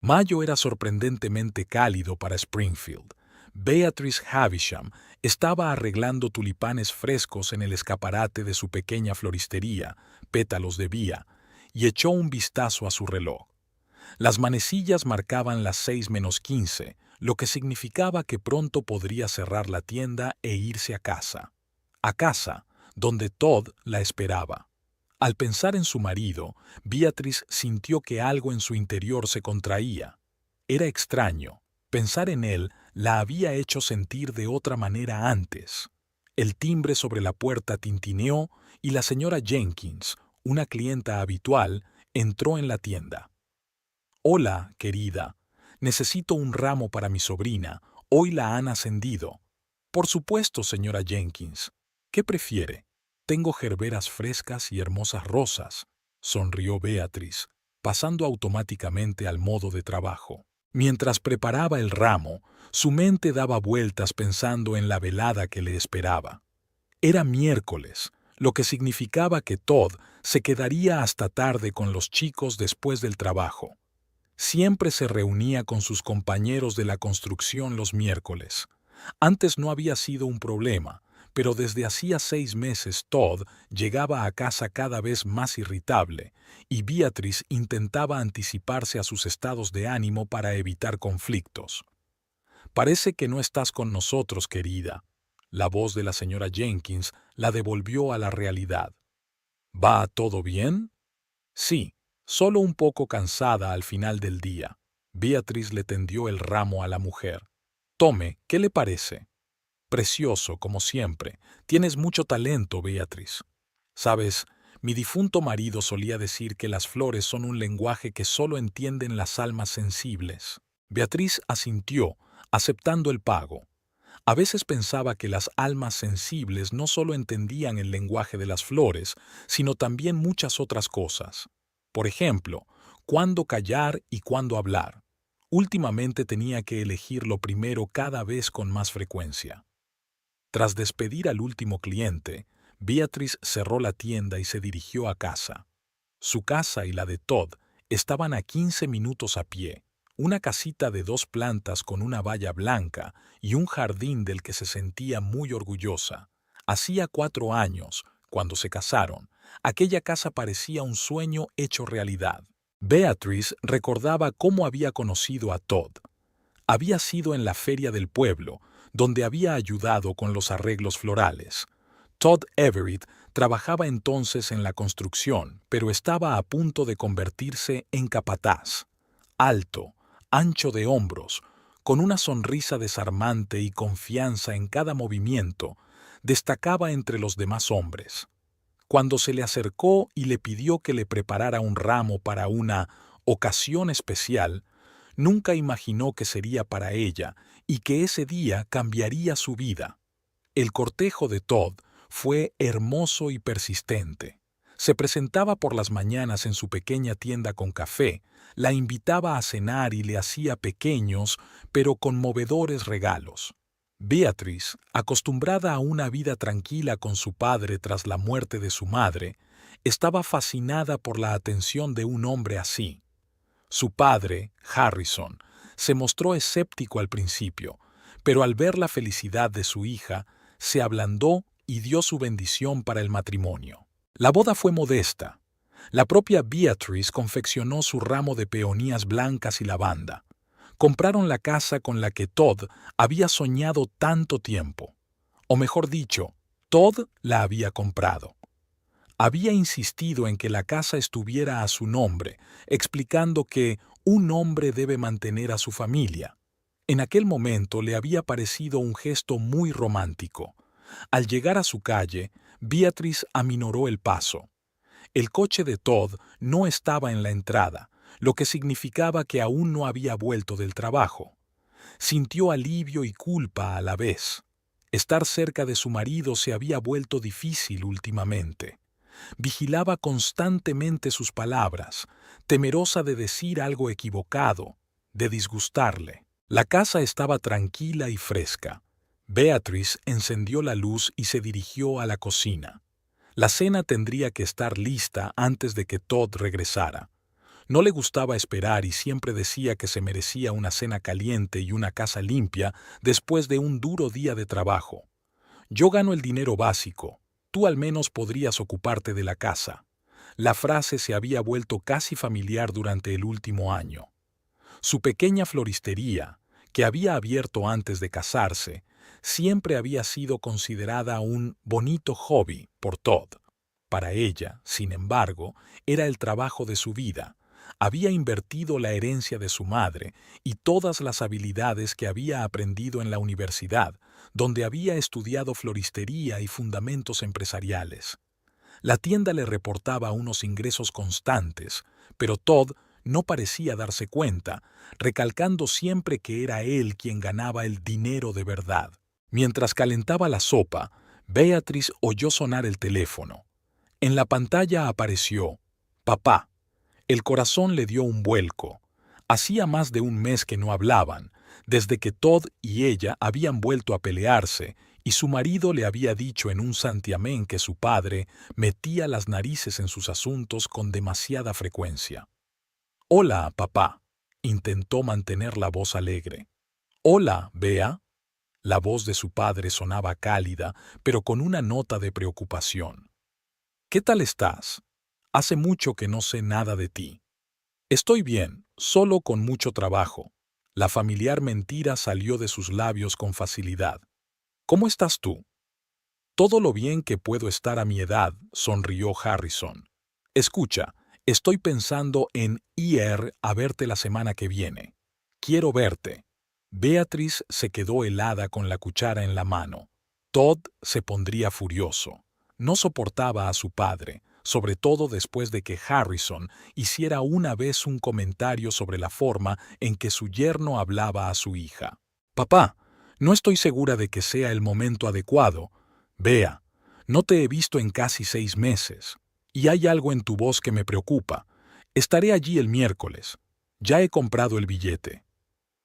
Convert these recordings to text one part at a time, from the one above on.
Mayo era sorprendentemente cálido para Springfield. Beatrice Havisham estaba arreglando tulipanes frescos en el escaparate de su pequeña floristería, Pétalos de Vía, y echó un vistazo a su reloj. Las manecillas marcaban las 6:15, lo que significaba que pronto podría cerrar la tienda e irse a casa. A casa, donde Todd la esperaba. Al pensar en su marido, Beatrice sintió que algo en su interior se contraía. Era extraño. Pensar en él la había hecho sentir de otra manera antes. El timbre sobre la puerta tintineó y la señora Jenkins, una clienta habitual, entró en la tienda. «Hola, querida. Necesito un ramo para mi sobrina. Hoy la han ascendido». «Por supuesto, señora Jenkins. ¿Qué prefiere? Tengo gerberas frescas y hermosas rosas», sonrió Beatrice, pasando automáticamente al modo de trabajo. Mientras preparaba el ramo, su mente daba vueltas pensando en la velada que le esperaba. Era miércoles, lo que significaba que Todd se quedaría hasta tarde con los chicos después del trabajo. Siempre se reunía con sus compañeros de la construcción los miércoles. Antes no había sido un problema, pero desde hacía 6 meses Todd llegaba a casa cada vez más irritable, y Beatrice intentaba anticiparse a sus estados de ánimo para evitar conflictos. «Parece que no estás con nosotros, querida». La voz de la señora Jenkins la devolvió a la realidad. «¿Va todo bien?» «Sí, solo un poco cansada al final del día». Beatrice le tendió el ramo a la mujer. «Tome, ¿qué le parece?» «Precioso, como siempre. Tienes mucho talento, Beatrice. Sabes, mi difunto marido solía decir que las flores son un lenguaje que solo entienden las almas sensibles». Beatrice asintió, aceptando el pago. A veces pensaba que las almas sensibles no solo entendían el lenguaje de las flores, sino también muchas otras cosas. Por ejemplo, cuándo callar y cuándo hablar. Últimamente tenía que elegir lo primero cada vez con más frecuencia. Tras despedir al último cliente, Beatrice cerró la tienda y se dirigió a casa. Su casa y la de Todd estaban a 15 minutos a pie, una casita de 2 plantas con una valla blanca y un jardín del que se sentía muy orgullosa. Hacía 4 años, cuando se casaron, aquella casa parecía un sueño hecho realidad. Beatrice recordaba cómo había conocido a Todd. Había sido en la feria del pueblo, donde había ayudado con los arreglos florales. Todd Everett trabajaba entonces en la construcción, pero estaba a punto de convertirse en capataz. Alto, ancho de hombros, con una sonrisa desarmante y confianza en cada movimiento, destacaba entre los demás hombres. Cuando se le acercó y le pidió que le preparara un ramo para una ocasión especial, nunca imaginó que sería para ella y que ese día cambiaría su vida. El cortejo de Todd fue hermoso y persistente. Se presentaba por las mañanas en su pequeña tienda con café, la invitaba a cenar y le hacía pequeños pero conmovedores regalos. Beatrice, acostumbrada a una vida tranquila con su padre tras la muerte de su madre, estaba fascinada por la atención de un hombre así. Su padre, Harrison, se mostró escéptico al principio, pero al ver la felicidad de su hija, se ablandó y dio su bendición para el matrimonio. La boda fue modesta. La propia Beatrice confeccionó su ramo de peonías blancas y lavanda. Compraron la casa con la que Todd había soñado tanto tiempo. O mejor dicho, Todd la había comprado. Había insistido en que la casa estuviera a su nombre, explicando que un hombre debe mantener a su familia. En aquel momento le había parecido un gesto muy romántico. Al llegar a su calle, Beatrice aminoró el paso. El coche de Todd no estaba en la entrada, lo que significaba que aún no había vuelto del trabajo. Sintió alivio y culpa a la vez. Estar cerca de su marido se había vuelto difícil últimamente. Vigilaba constantemente sus palabras, temerosa de decir algo equivocado, de disgustarle. La casa estaba tranquila y fresca. Beatrice encendió la luz y se dirigió a la cocina. La cena tendría que estar lista antes de que Todd regresara. No le gustaba esperar y siempre decía que se merecía una cena caliente y una casa limpia después de un duro día de trabajo. Yo gano el dinero básico, tú al menos podrías ocuparte de la casa. La frase se había vuelto casi familiar durante el último año. Su pequeña floristería, que había abierto antes de casarse, siempre había sido considerada un bonito hobby por Todd. Para ella, sin embargo, era el trabajo de su vida. Había invertido la herencia de su madre y todas las habilidades que había aprendido en la universidad, donde había estudiado floristería y fundamentos empresariales. La tienda le reportaba unos ingresos constantes, pero Todd no parecía darse cuenta, recalcando siempre que era él quien ganaba el dinero de verdad. Mientras calentaba la sopa, Beatriz oyó sonar el teléfono. En la pantalla apareció «Papá». El corazón le dio un vuelco. Hacía más de un mes que no hablaban, desde que Todd y ella habían vuelto a pelearse, y su marido le había dicho en un santiamén que su padre metía las narices en sus asuntos con demasiada frecuencia. «Hola, papá», intentó mantener la voz alegre. «Hola, Bea». La voz de su padre sonaba cálida, pero con una nota de preocupación. «¿Qué tal estás? Hace mucho que no sé nada de ti». «Estoy bien, solo con mucho trabajo». La familiar mentira salió de sus labios con facilidad. «¿Cómo estás tú?» «Todo lo bien que puedo estar a mi edad», sonrió Harrison. «Escucha, estoy pensando en ir a verte la semana que viene. Quiero verte». Beatriz se quedó helada con la cuchara en la mano. Todd se pondría furioso. No soportaba a su padre, sobre todo después de que Harrison hiciera una vez un comentario sobre la forma en que su yerno hablaba a su hija. «Papá, no estoy segura de que sea el momento adecuado. Bea, no te he visto en casi 6 meses, y hay algo en tu voz que me preocupa. Estaré allí el miércoles. Ya he comprado el billete».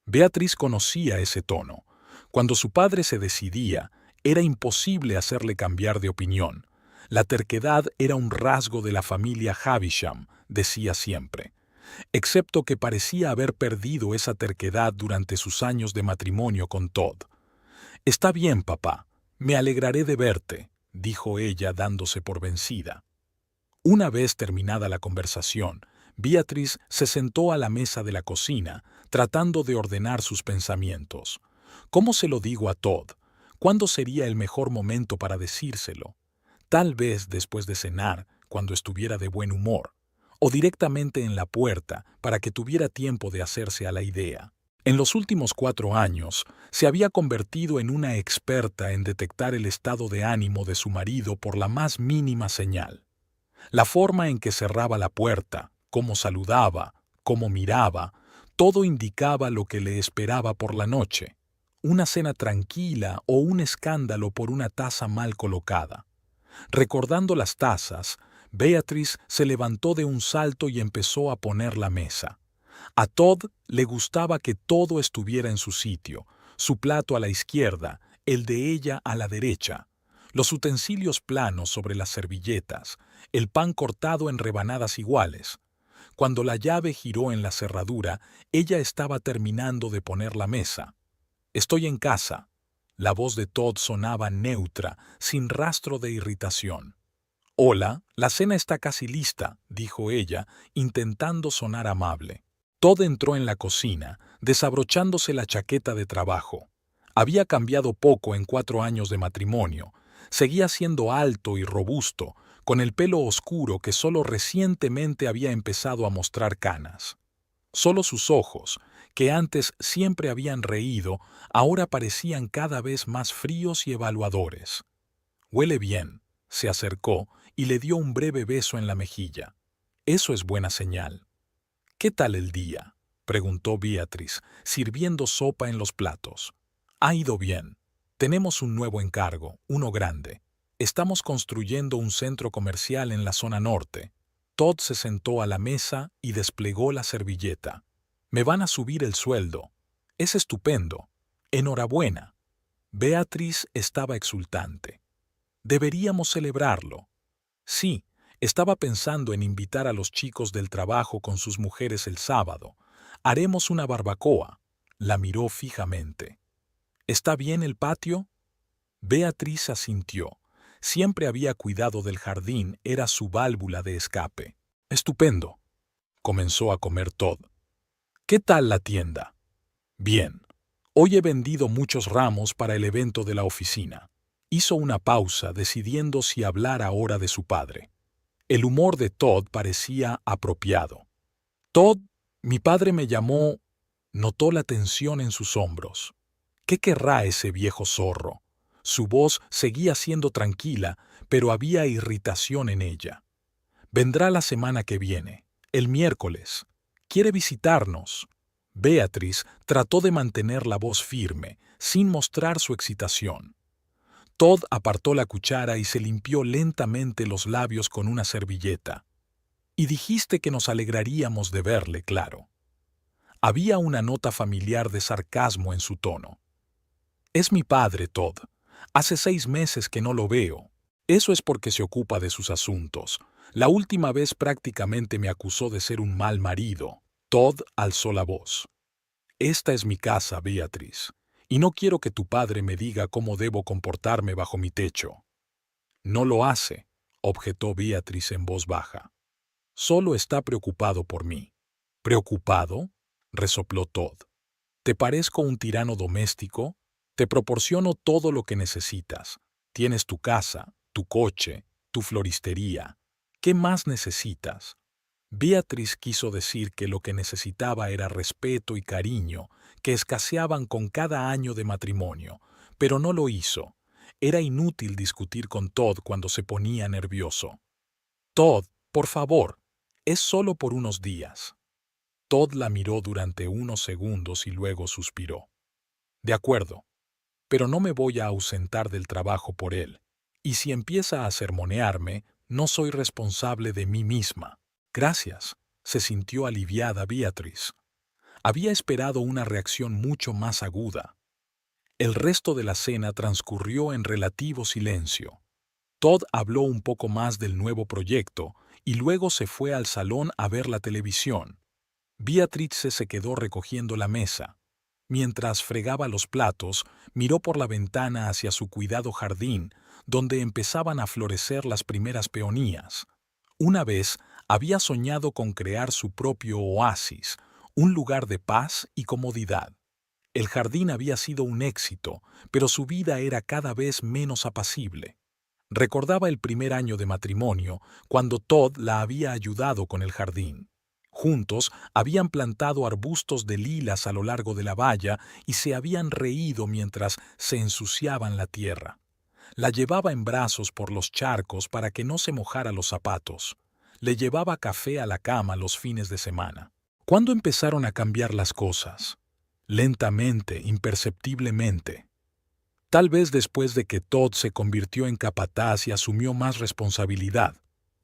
Beatriz conocía ese tono. Cuando su padre se decidía, era imposible hacerle cambiar de opinión. La terquedad era un rasgo de la familia Havisham, decía siempre. Excepto que parecía haber perdido esa terquedad durante sus años de matrimonio con Todd. «Está bien, papá. Me alegraré de verte», dijo ella dándose por vencida. Una vez terminada la conversación, Beatriz se sentó a la mesa de la cocina, tratando de ordenar sus pensamientos. ¿Cómo se lo digo a Todd? ¿Cuándo sería el mejor momento para decírselo? Tal vez después de cenar, cuando estuviera de buen humor, o directamente en la puerta para que tuviera tiempo de hacerse a la idea. En los últimos 4 años, se había convertido en una experta en detectar el estado de ánimo de su marido por la más mínima señal. La forma en que cerraba la puerta, cómo saludaba, cómo miraba, todo indicaba lo que le esperaba por la noche. Una cena tranquila o un escándalo por una taza mal colocada. Recordando las tazas, Beatriz se levantó de un salto y empezó a poner la mesa. A Todd le gustaba que todo estuviera en su sitio, su plato a la izquierda, el de ella a la derecha, los utensilios planos sobre las servilletas, el pan cortado en rebanadas iguales. Cuando la llave giró en la cerradura, ella estaba terminando de poner la mesa. «Estoy en casa». La voz de Todd sonaba neutra, sin rastro de irritación. «Hola, la cena está casi lista», dijo ella, intentando sonar amable. Todd entró en la cocina, desabrochándose la chaqueta de trabajo. Había cambiado poco en 4 años de matrimonio. Seguía siendo alto y robusto, con el pelo oscuro que solo recientemente había empezado a mostrar canas. Solo sus ojos, que antes siempre habían reído, ahora parecían cada vez más fríos y evaluadores. «Huele bien», se acercó y le dio un breve beso en la mejilla. «Eso es buena señal». «¿Qué tal el día?», preguntó Beatriz, sirviendo sopa en los platos. «Ha ido bien. Tenemos un nuevo encargo, uno grande. Estamos construyendo un centro comercial en la zona norte». Todd se sentó a la mesa y desplegó la servilleta. «Me van a subir el sueldo. Es estupendo. Enhorabuena». Beatriz estaba exultante. «Deberíamos celebrarlo». «Sí, Estaba pensando en invitar a los chicos del trabajo con sus mujeres el sábado. Haremos una barbacoa. La miró fijamente. ¿Está bien el patio? Beatriz asintió. Siempre había cuidado del jardín, era su válvula de escape. Estupendo. Comenzó a comer Todd. ¿Qué tal la tienda? Bien. Hoy he vendido muchos ramos para el evento de la oficina. Hizo una pausa, decidiendo si hablar ahora de su padre. El humor de Todd parecía apropiado. Todd, mi padre me llamó. Notó la tensión en sus hombros. ¿Qué querrá ese viejo zorro? Su voz seguía siendo tranquila, pero había irritación en ella. Vendrá la semana que viene, el miércoles. Quiere visitarnos. Beatriz trató de mantener la voz firme, sin mostrar su excitación. Todd apartó la cuchara y se limpió lentamente los labios con una servilleta. Y dijiste que nos alegraríamos de verle, claro. Había una nota familiar de sarcasmo en su tono. Es mi padre, Todd. Hace 6 meses que no lo veo. Eso es porque se ocupa de sus asuntos. La última vez prácticamente me acusó de ser un mal marido. Todd alzó la voz. Esta es mi casa, Beatriz, y no quiero que tu padre me diga cómo debo comportarme bajo mi techo. No lo hace, objetó Beatriz en voz baja. Solo está preocupado por mí. ¿Preocupado? Resopló Todd. ¿Te parezco un tirano doméstico? Te proporciono todo lo que necesitas. Tienes tu casa, tu coche, tu floristería. ¿Qué más necesitas? Beatriz quiso decir que lo que necesitaba era respeto y cariño, que escaseaban con cada año de matrimonio, pero no lo hizo. Era inútil discutir con Todd cuando se ponía nervioso. Todd, por favor, es solo por unos días. Todd la miró durante unos segundos y luego suspiró. De acuerdo, pero no me voy a ausentar del trabajo por él, y si empieza a sermonearme, no soy responsable de mí misma. Gracias, se sintió aliviada Beatriz. Había esperado una reacción mucho más aguda. El resto de la cena transcurrió en relativo silencio. Todd habló un poco más del nuevo proyecto y luego se fue al salón a ver la televisión. Beatriz se quedó recogiendo la mesa. Mientras fregaba los platos, miró por la ventana hacia su cuidado jardín, donde empezaban a florecer las primeras peonías. Una vez había soñado con crear su propio oasis, un lugar de paz y comodidad. El jardín había sido un éxito, pero su vida era cada vez menos apacible. Recordaba el primer año de matrimonio, cuando Todd la había ayudado con el jardín. Juntos habían plantado arbustos de lilas a lo largo de la valla y se habían reído mientras se ensuciaban la tierra. La llevaba en brazos por los charcos para que no se mojara los zapatos. Le llevaba café a la cama los fines de semana. ¿Cuándo empezaron a cambiar las cosas? Lentamente, imperceptiblemente. Tal vez después de que Todd se convirtió en capataz y asumió más responsabilidad,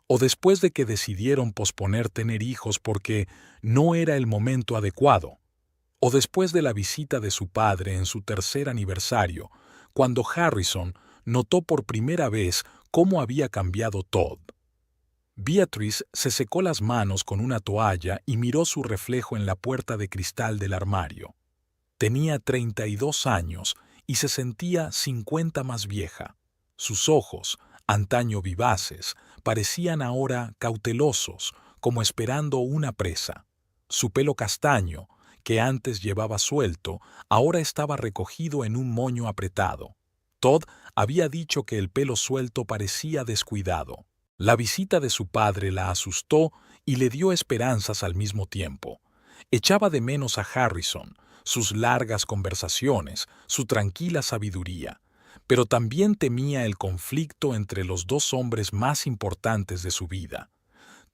o después de que decidieron posponer tener hijos porque no era el momento adecuado, o después de la visita de su padre en su 3er aniversario, cuando Harrison notó por primera vez cómo había cambiado Todd. Beatriz se secó las manos con una toalla y miró su reflejo en la puerta de cristal del armario. Tenía 32 años y se sentía 50 más vieja. Sus ojos, antaño vivaces, parecían ahora cautelosos, como esperando una presa. Su pelo castaño, que antes llevaba suelto, ahora estaba recogido en un moño apretado. Todd había dicho que el pelo suelto parecía descuidado. La visita de su padre la asustó y le dio esperanzas al mismo tiempo. Echaba de menos a Harrison, sus largas conversaciones, su tranquila sabiduría, pero también temía el conflicto entre los 2 hombres más importantes de su vida.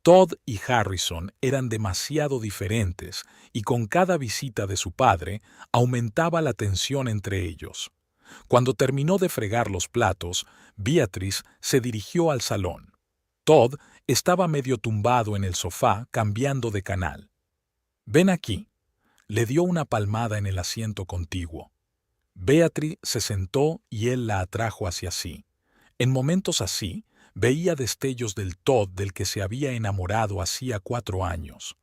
Todd y Harrison eran demasiado diferentes y con cada visita de su padre aumentaba la tensión entre ellos. Cuando terminó de fregar los platos, Beatriz se dirigió al salón. Todd estaba medio tumbado en el sofá cambiando de canal. «Ven aquí», le dio una palmada en el asiento contiguo. Beatriz se sentó y él la atrajo hacia sí. En momentos así, Veía destellos del Todd del que se había enamorado hacía 4 años.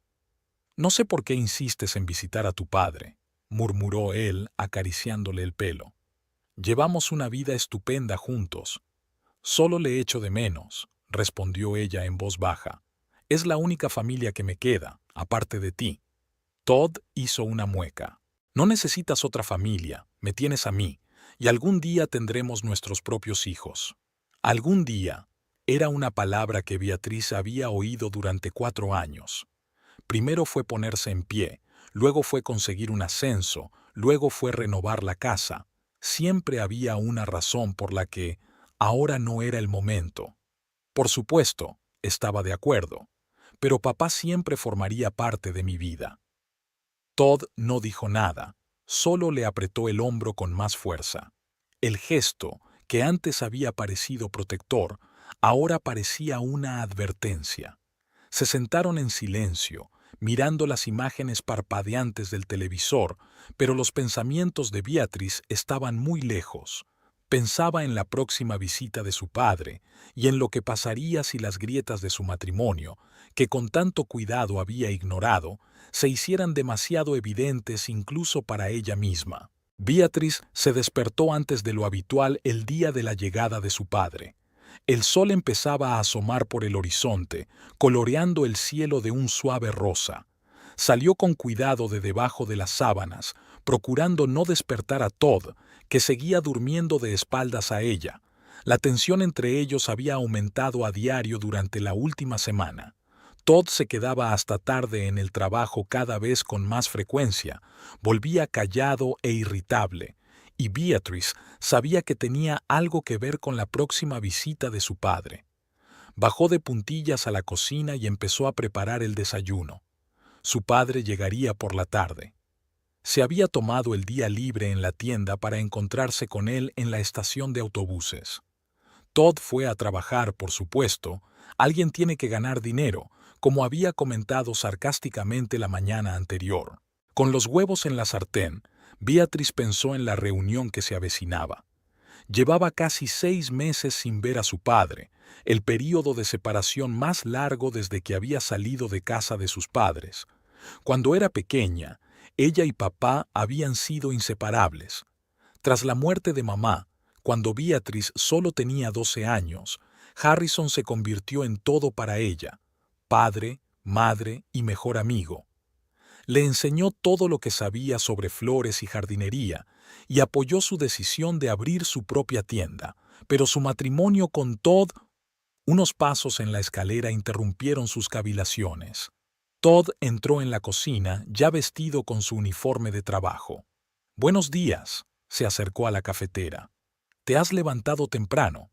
«No sé por qué insistes en visitar a tu padre», murmuró él, acariciándole el pelo. «Llevamos una vida estupenda juntos». «Solo le echo de menos», respondió ella en voz baja. «Es la única familia que me queda, aparte de ti». Todd hizo una mueca. «No necesitas otra familia, me tienes a mí, y algún día tendremos nuestros propios hijos». Algún día era una palabra que Beatriz había oído durante 4 años. Primero fue ponerse en pie, luego fue conseguir un ascenso, luego fue renovar la casa. Siempre había una razón por la que ahora no era el momento. Por supuesto, estaba de acuerdo, pero papá siempre formaría parte de mi vida. Todd no dijo nada, solo le apretó el hombro con más fuerza. El gesto, que antes había parecido protector, ahora parecía una advertencia. Se sentaron en silencio, mirando las imágenes parpadeantes del televisor, pero los pensamientos de Beatriz estaban muy lejos. Pensaba en la próxima visita de su padre y en lo que pasaría si las grietas de su matrimonio, que con tanto cuidado había ignorado, se hicieran demasiado evidentes incluso para ella misma. Beatriz se despertó antes de lo habitual el día de la llegada de su padre. El sol empezaba a asomar por el horizonte, coloreando el cielo de un suave rosa. Salió con cuidado de debajo de las sábanas, procurando no despertar a Todd, que seguía durmiendo de espaldas a ella. La tensión entre ellos había aumentado a diario durante la última semana. Todd se quedaba hasta tarde en el trabajo cada vez con más frecuencia, volvía callado e irritable, y Beatriz sabía que tenía algo que ver con la próxima visita de su padre. Bajó de puntillas a la cocina y empezó a preparar el desayuno. Su padre llegaría por la tarde. Se había tomado el día libre en la tienda para encontrarse con él en la estación de autobuses. Todd fue a trabajar, por supuesto. Alguien tiene que ganar dinero, como había comentado sarcásticamente la mañana anterior. Con los huevos en la sartén, Beatriz pensó en la reunión que se avecinaba. Llevaba casi 6 meses sin ver a su padre, el período de separación más largo desde que había salido de casa de sus padres. Cuando era pequeña, ella y papá habían sido inseparables. Tras la muerte de mamá, cuando Beatriz solo tenía 12 años, Harrison se convirtió en todo para ella: padre, madre y mejor amigo. Le enseñó todo lo que sabía sobre flores y jardinería y apoyó su decisión de abrir su propia tienda, pero su matrimonio con Todd... Unos pasos en la escalera interrumpieron sus cavilaciones. Todd entró en la cocina, ya vestido con su uniforme de trabajo. «Buenos días», se acercó a la cafetera. «¿Te has levantado temprano?»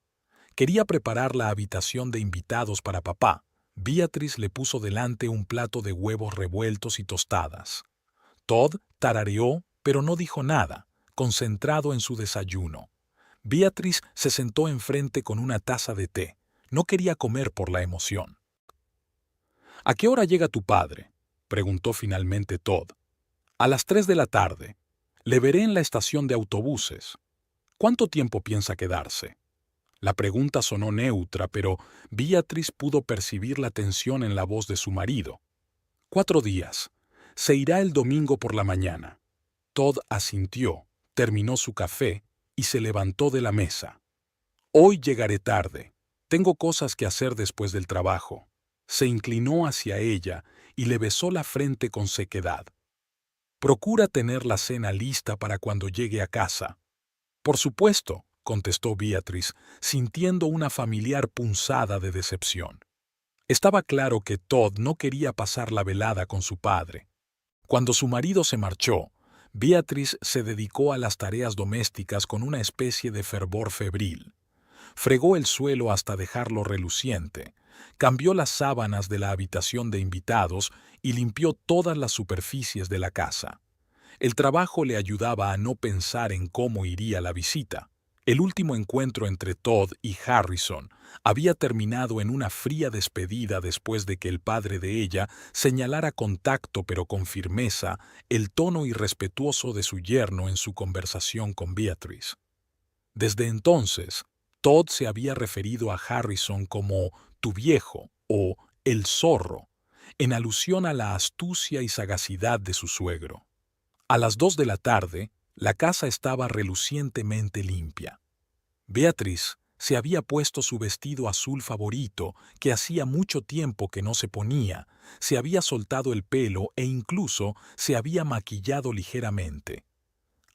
Quería preparar la habitación de invitados para papá. Beatriz le puso delante un plato de huevos revueltos y tostadas. Todd tarareó, pero no dijo nada, concentrado en su desayuno. Beatriz se sentó enfrente con una taza de té. No quería comer por la emoción. «¿A qué hora llega tu padre?», preguntó finalmente Todd. «A las 3 de la tarde. Le veré en la estación de autobuses». «¿Cuánto tiempo piensa quedarse?». La pregunta sonó neutra, pero Beatriz pudo percibir la tensión en la voz de su marido. «4 días. Se irá el domingo por la mañana». Todd asintió, terminó su café y se levantó de la mesa. «Hoy llegaré tarde. Tengo cosas que hacer después del trabajo». Se inclinó hacia ella y le besó la frente con sequedad. «Procura tener la cena lista para cuando llegue a casa». «Por supuesto», contestó Beatriz, sintiendo una familiar punzada de decepción. Estaba claro que Todd no quería pasar la velada con su padre. Cuando su marido se marchó, Beatriz se dedicó a las tareas domésticas con una especie de fervor febril. Fregó el suelo hasta dejarlo reluciente, cambió las sábanas de la habitación de invitados y limpió todas las superficies de la casa. El trabajo le ayudaba a no pensar en cómo iría la visita. El último encuentro entre Todd y Harrison había terminado en una fría despedida después de que el padre de ella señalara con tacto pero con firmeza el tono irrespetuoso de su yerno en su conversación con Beatriz. Desde entonces, Todd se había referido a Harrison como tu viejo o el zorro, en alusión a la astucia y sagacidad de su suegro. A las 2 de la tarde, la casa estaba relucientemente limpia. Beatriz se había puesto su vestido azul favorito, que hacía mucho tiempo que no se ponía, se había soltado el pelo e incluso se había maquillado ligeramente.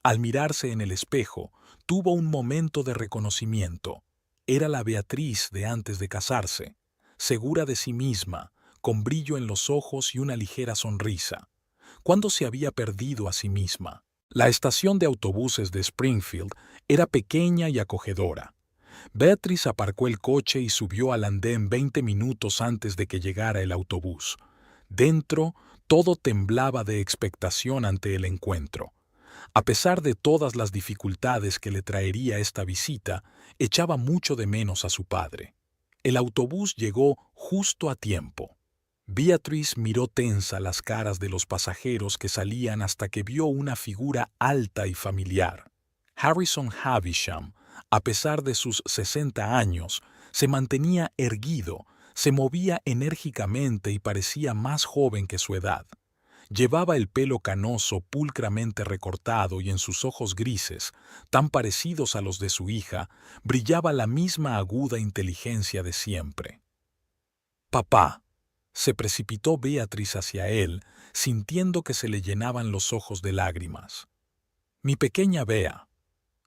Al mirarse en el espejo, tuvo un momento de reconocimiento. Era la Beatriz de antes de casarse, segura de sí misma, con brillo en los ojos y una ligera sonrisa. ¿Cuándo se había perdido a sí misma? La estación de autobuses de Springfield era pequeña y acogedora. Beatriz aparcó el coche y subió al andén 20 minutos antes de que llegara el autobús. Dentro, todo temblaba de expectación ante el encuentro. A pesar de todas las dificultades que le traería esta visita, echaba mucho de menos a su padre. El autobús llegó justo a tiempo. Beatriz miró tensa las caras de los pasajeros que salían hasta que vio una figura alta y familiar. Harrison Havisham, a pesar de sus 60 años, se mantenía erguido, se movía enérgicamente y parecía más joven que su edad. Llevaba el pelo canoso pulcramente recortado y en sus ojos grises, tan parecidos a los de su hija, brillaba la misma aguda inteligencia de siempre. «Papá», se precipitó Beatriz hacia él, sintiendo que se le llenaban los ojos de lágrimas. «Mi pequeña Bea».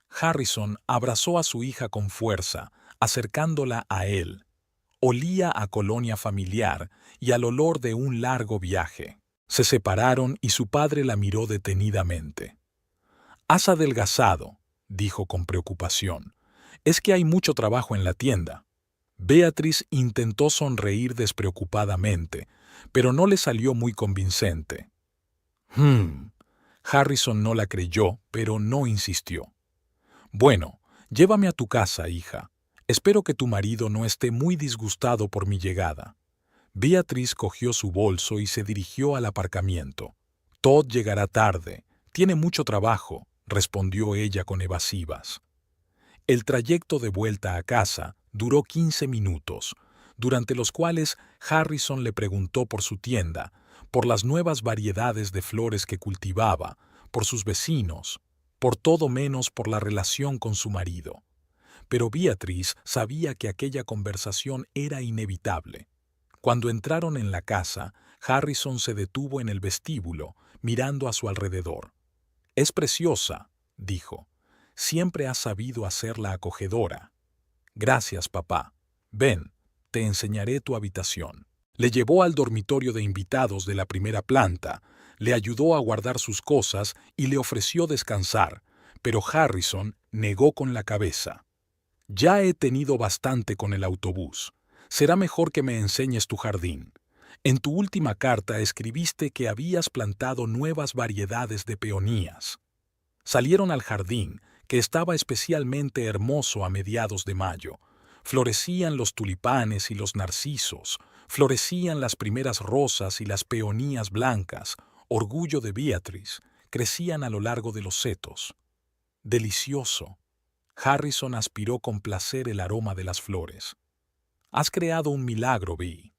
Harrison abrazó a su hija con fuerza, acercándola a él. Olía a colonia familiar y al olor de un largo viaje. Se separaron y su padre la miró detenidamente. «Has adelgazado», dijo con preocupación. «Es que hay mucho trabajo en la tienda». Beatriz intentó sonreír despreocupadamente, pero no le salió muy convincente. Harrison no la creyó, pero no insistió. «Bueno, llévame a tu casa, hija. Espero que tu marido no esté muy disgustado por mi llegada». Beatriz cogió su bolso y se dirigió al aparcamiento. «Todd llegará tarde. Tiene mucho trabajo», respondió ella con evasivas. El trayecto de vuelta a casa duró 15 minutos, durante los cuales Harrison le preguntó por su tienda, por las nuevas variedades de flores que cultivaba, por sus vecinos, por todo menos por la relación con su marido. Pero Beatriz sabía que aquella conversación era inevitable. Cuando entraron en la casa, Harrison se detuvo en el vestíbulo, mirando a su alrededor. «Es preciosa», dijo. «Siempre has sabido hacerla acogedora». «Gracias, papá. Ven, te enseñaré tu habitación». Le llevó al dormitorio de invitados de la primera planta, le ayudó a guardar sus cosas y le ofreció descansar, pero Harrison negó con la cabeza. «Ya he tenido bastante con el autobús. Será mejor que me enseñes tu jardín. En tu última carta escribiste que habías plantado nuevas variedades de peonías». Salieron al jardín, que estaba especialmente hermoso a mediados de mayo. Florecían los tulipanes y los narcisos, florecían las primeras rosas y las peonías blancas, orgullo de Beatriz, crecían a lo largo de los setos. «Delicioso». Harrison aspiró con placer el aroma de las flores. «Has creado un milagro, Bea».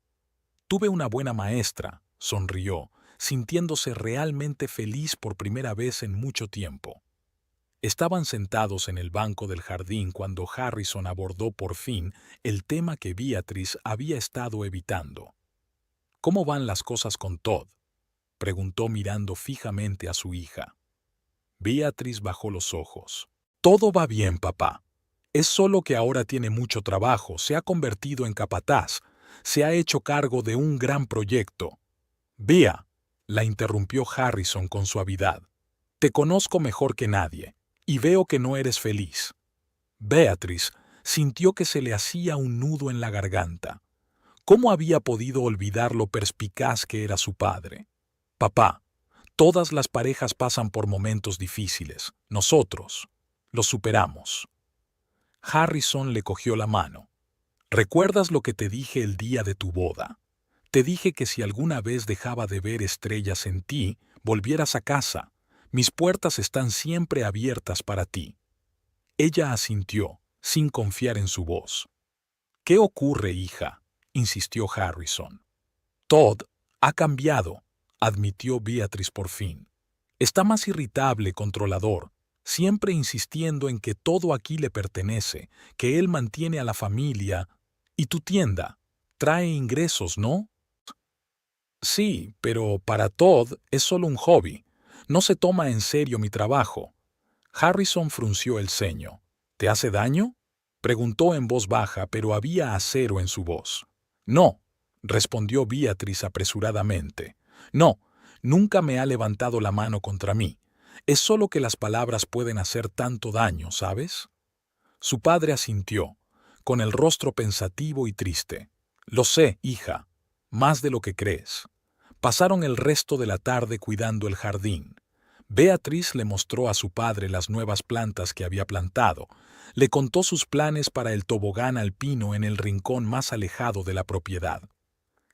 «Tuve una buena maestra», sonrió, sintiéndose realmente feliz por primera vez en mucho tiempo. Estaban sentados en el banco del jardín cuando Harrison abordó por fin el tema que Beatriz había estado evitando. «¿Cómo van las cosas con Todd?», preguntó mirando fijamente a su hija. Beatriz bajó los ojos. «Todo va bien, papá. Es solo que ahora tiene mucho trabajo, se ha convertido en capataz, se ha hecho cargo de un gran proyecto». «Bea», la interrumpió Harrison con suavidad, «te conozco mejor que nadie, y veo que no eres feliz». Beatriz sintió que se le hacía un nudo en la garganta. ¿Cómo había podido olvidar lo perspicaz que era su padre? «Papá, todas las parejas pasan por momentos difíciles. Nosotros los superamos». Harrison le cogió la mano. «¿Recuerdas lo que te dije el día de tu boda? Te dije que si alguna vez dejaba de ver estrellas en ti, volvieras a casa. Mis puertas están siempre abiertas para ti». Ella asintió, sin confiar en su voz. «¿Qué ocurre, hija?», insistió Harrison. «Todd ha cambiado», admitió Beatrice por fin. «Está más irritable, controlador, siempre insistiendo en que todo aquí le pertenece, que él mantiene a la familia. Y tu tienda trae ingresos, ¿no?». «Sí, pero para Todd es solo un hobby. No se toma en serio mi trabajo». Harrison frunció el ceño. «¿Te hace daño?», preguntó en voz baja, pero había acero en su voz. «No», respondió Beatrice apresuradamente. «No, nunca me ha levantado la mano contra mí. Es solo que las palabras pueden hacer tanto daño, ¿sabes?». Su padre asintió, con el rostro pensativo y triste. «Lo sé, hija, más de lo que crees». Pasaron el resto de la tarde cuidando el jardín. Beatrice le mostró a su padre las nuevas plantas que había plantado, le contó sus planes para el tobogán alpino en el rincón más alejado de la propiedad.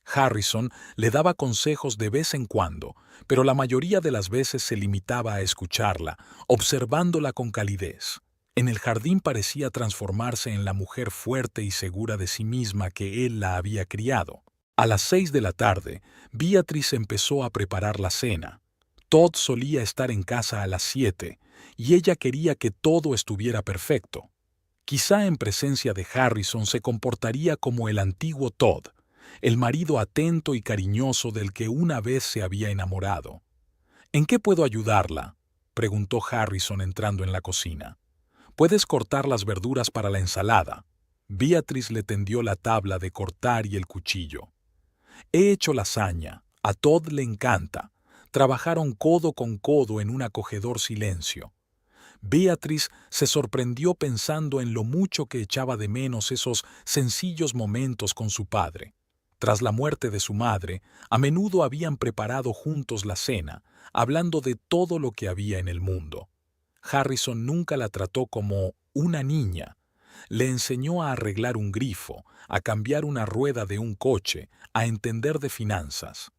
Harrison le daba consejos de vez en cuando, pero la mayoría de las veces se limitaba a escucharla, observándola con calidez. En el jardín parecía transformarse en la mujer fuerte y segura de sí misma que él la había criado. A las 6 de la tarde, Beatrice empezó a preparar la cena. Todd solía estar en casa a las 7, y ella quería que todo estuviera perfecto. Quizá en presencia de Harrison se comportaría como el antiguo Todd, el marido atento y cariñoso del que una vez se había enamorado. «¿En qué puedo ayudarla?», preguntó Harrison entrando en la cocina. «Puedes cortar las verduras para la ensalada». Beatrice le tendió la tabla de cortar y el cuchillo. «He hecho lasaña. A Todd le encanta». Trabajaron codo con codo en un acogedor silencio. Beatrice se sorprendió pensando en lo mucho que echaba de menos esos sencillos momentos con su padre. Tras la muerte de su madre, a menudo habían preparado juntos la cena, hablando de todo lo que había en el mundo. Harrison nunca la trató como una niña. Le enseñó a arreglar un grifo, a cambiar una rueda de un coche, a entender de finanzas.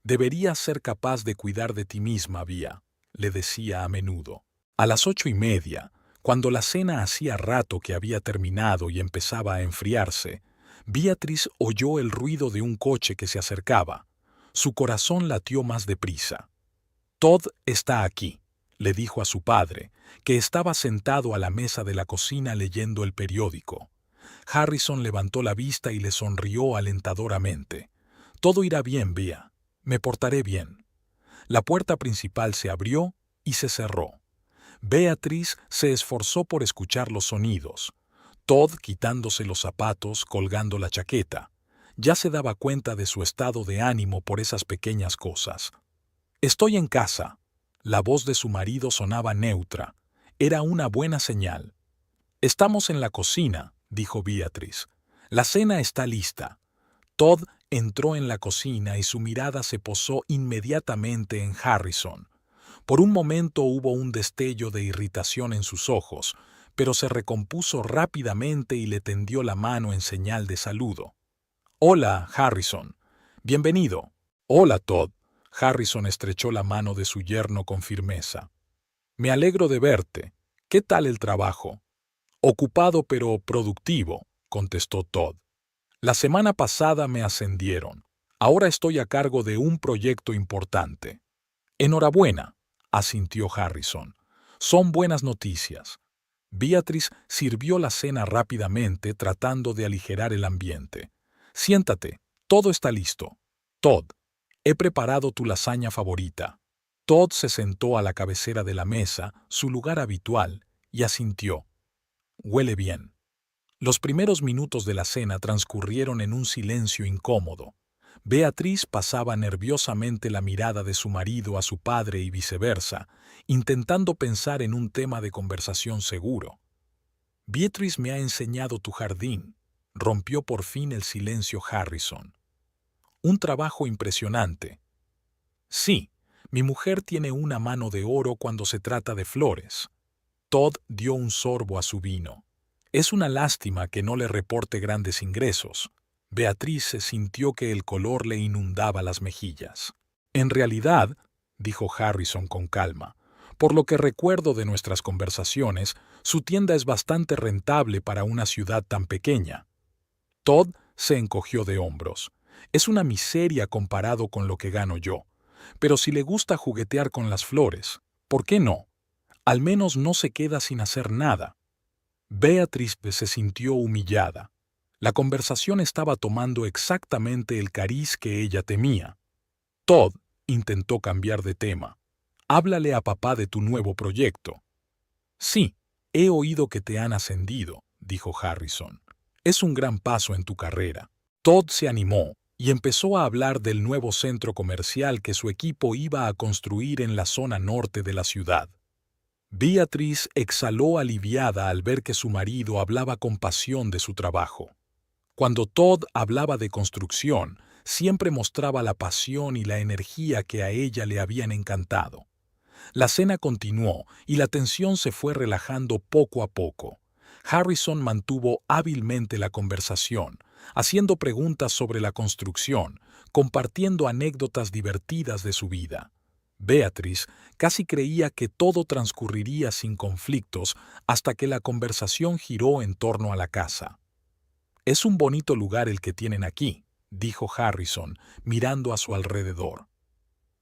«Deberías ser capaz de cuidar de ti misma, Bea», le decía a menudo. A las 8:30, cuando la cena hacía rato que había terminado y empezaba a enfriarse, Beatrice oyó el ruido de un coche que se acercaba. Su corazón latió más deprisa. «Todd está aquí», le dijo a su padre, que estaba sentado a la mesa de la cocina leyendo el periódico. Harrison levantó la vista y le sonrió alentadoramente. «Todo irá bien, Bea. Me portaré bien». La puerta principal se abrió y se cerró. Beatrice se esforzó por escuchar los sonidos. Todd quitándose los zapatos, colgando la chaqueta. Ya se daba cuenta de su estado de ánimo por esas pequeñas cosas. «Estoy en casa». La voz de su marido sonaba neutra. Era una buena señal. «Estamos en la cocina», dijo Beatrice. «La cena está lista». Todd entró en la cocina y su mirada se posó inmediatamente en Harrison. Por un momento hubo un destello de irritación en sus ojos, pero se recompuso rápidamente y le tendió la mano en señal de saludo. «Hola, Harrison. Bienvenido». «Hola, Todd». Harrison estrechó la mano de su yerno con firmeza. «Me alegro de verte. ¿Qué tal el trabajo?». «Ocupado pero productivo», contestó Todd. «La semana pasada me ascendieron. Ahora estoy a cargo de un proyecto importante». «Enhorabuena», asintió Harrison. «Son buenas noticias». Beatrice sirvió la cena rápidamente, tratando de aligerar el ambiente. «Siéntate, todo está listo». «Todd, he preparado tu lasaña favorita». Todd se sentó a la cabecera de la mesa, su lugar habitual, y asintió. «Huele bien». Los primeros minutos de la cena transcurrieron en un silencio incómodo. Beatrice pasaba nerviosamente la mirada de su marido a su padre y viceversa, intentando pensar en un tema de conversación seguro. «Beatrice me ha enseñado tu jardín», rompió por fin el silencio Harrison. «Un trabajo impresionante». «Sí, mi mujer tiene una mano de oro cuando se trata de flores». Todd dio un sorbo a su vino. «Es una lástima que no le reporte grandes ingresos». Beatrice sintió que el color le inundaba las mejillas. «En realidad», dijo Harrison con calma, Por lo que recuerdo de nuestras conversaciones, su tienda es bastante rentable para una ciudad tan pequeña. Todd se encogió de hombros. Es una miseria comparado con lo que gano yo. Pero si le gusta juguetear con las flores, ¿por qué no? Al menos no se queda sin hacer nada. Beatriz se sintió humillada. La conversación estaba tomando exactamente el cariz que ella temía. Todd intentó cambiar de tema. Háblale a papá de tu nuevo proyecto. Sí, he oído que te han ascendido, dijo Harrison. Es un gran paso en tu carrera. Todd se animó y empezó a hablar del nuevo centro comercial que su equipo iba a construir en la zona norte de la ciudad. Beatriz exhaló aliviada al ver que su marido hablaba con pasión de su trabajo. Cuando Todd hablaba de construcción, siempre mostraba la pasión y la energía que a ella le habían encantado. La cena continuó y la tensión se fue relajando poco a poco. Harrison mantuvo hábilmente la conversación, haciendo preguntas sobre la construcción, compartiendo anécdotas divertidas de su vida. Beatriz casi creía que todo transcurriría sin conflictos hasta que la conversación giró en torno a la casa. «Es un bonito lugar el que tienen aquí», dijo Harrison, mirando a su alrededor.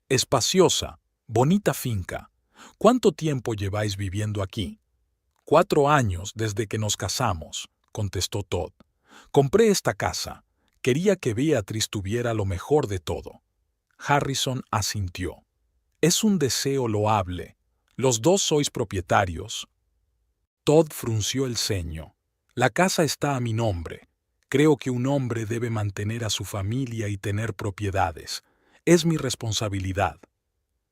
«Espaciosa, bonita finca. ¿Cuánto tiempo lleváis viviendo aquí?» 4 años desde que nos casamos, contestó Todd. Compré esta casa. Quería que Beatriz tuviera lo mejor de todo. Harrison asintió. Es un deseo loable. Los dos sois propietarios. Todd frunció el ceño. La casa está a mi nombre. Creo que un hombre debe mantener a su familia y tener propiedades. Es mi responsabilidad.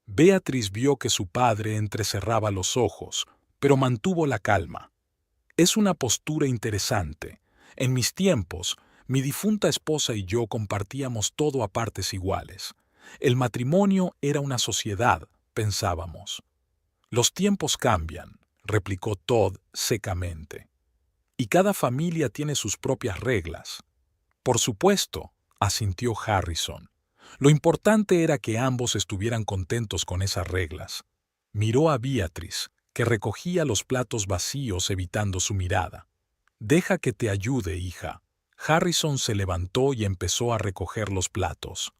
Beatriz vio que su padre entrecerraba los ojos, pero mantuvo la calma. Es una postura interesante. En mis tiempos, mi difunta esposa y yo compartíamos todo a partes iguales. El matrimonio era una sociedad, pensábamos. Los tiempos cambian, replicó Todd secamente. Y cada familia tiene sus propias reglas. Por supuesto, asintió Harrison. Lo importante era que ambos estuvieran contentos con esas reglas. Miró a Beatriz, que recogía los platos vacíos evitando su mirada. «Deja que te ayude, hija». Harrison se levantó y empezó a recoger los platos.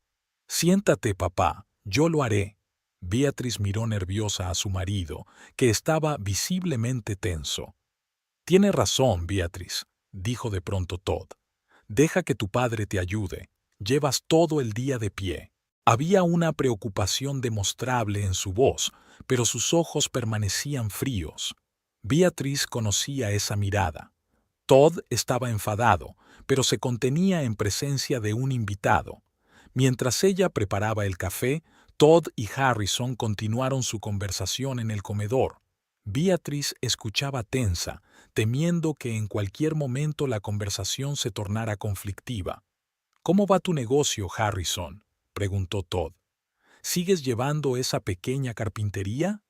«Siéntate, papá, yo lo haré». Beatriz miró nerviosa a su marido, que estaba visiblemente tenso. «Tiene razón, Beatriz», dijo de pronto Todd. «Deja que tu padre te ayude. Llevas todo el día de pie». Había una preocupación demostrable en su voz, pero sus ojos permanecían fríos. Beatriz conocía esa mirada. Todd estaba enfadado, pero se contenía en presencia de un invitado. Mientras ella preparaba el café, Todd y Harrison continuaron su conversación en el comedor. Beatriz escuchaba tensa, temiendo que en cualquier momento la conversación se tornara conflictiva. «¿Cómo va tu negocio, Harrison?», preguntó Todd. «¿Sigues llevando esa pequeña carpintería?»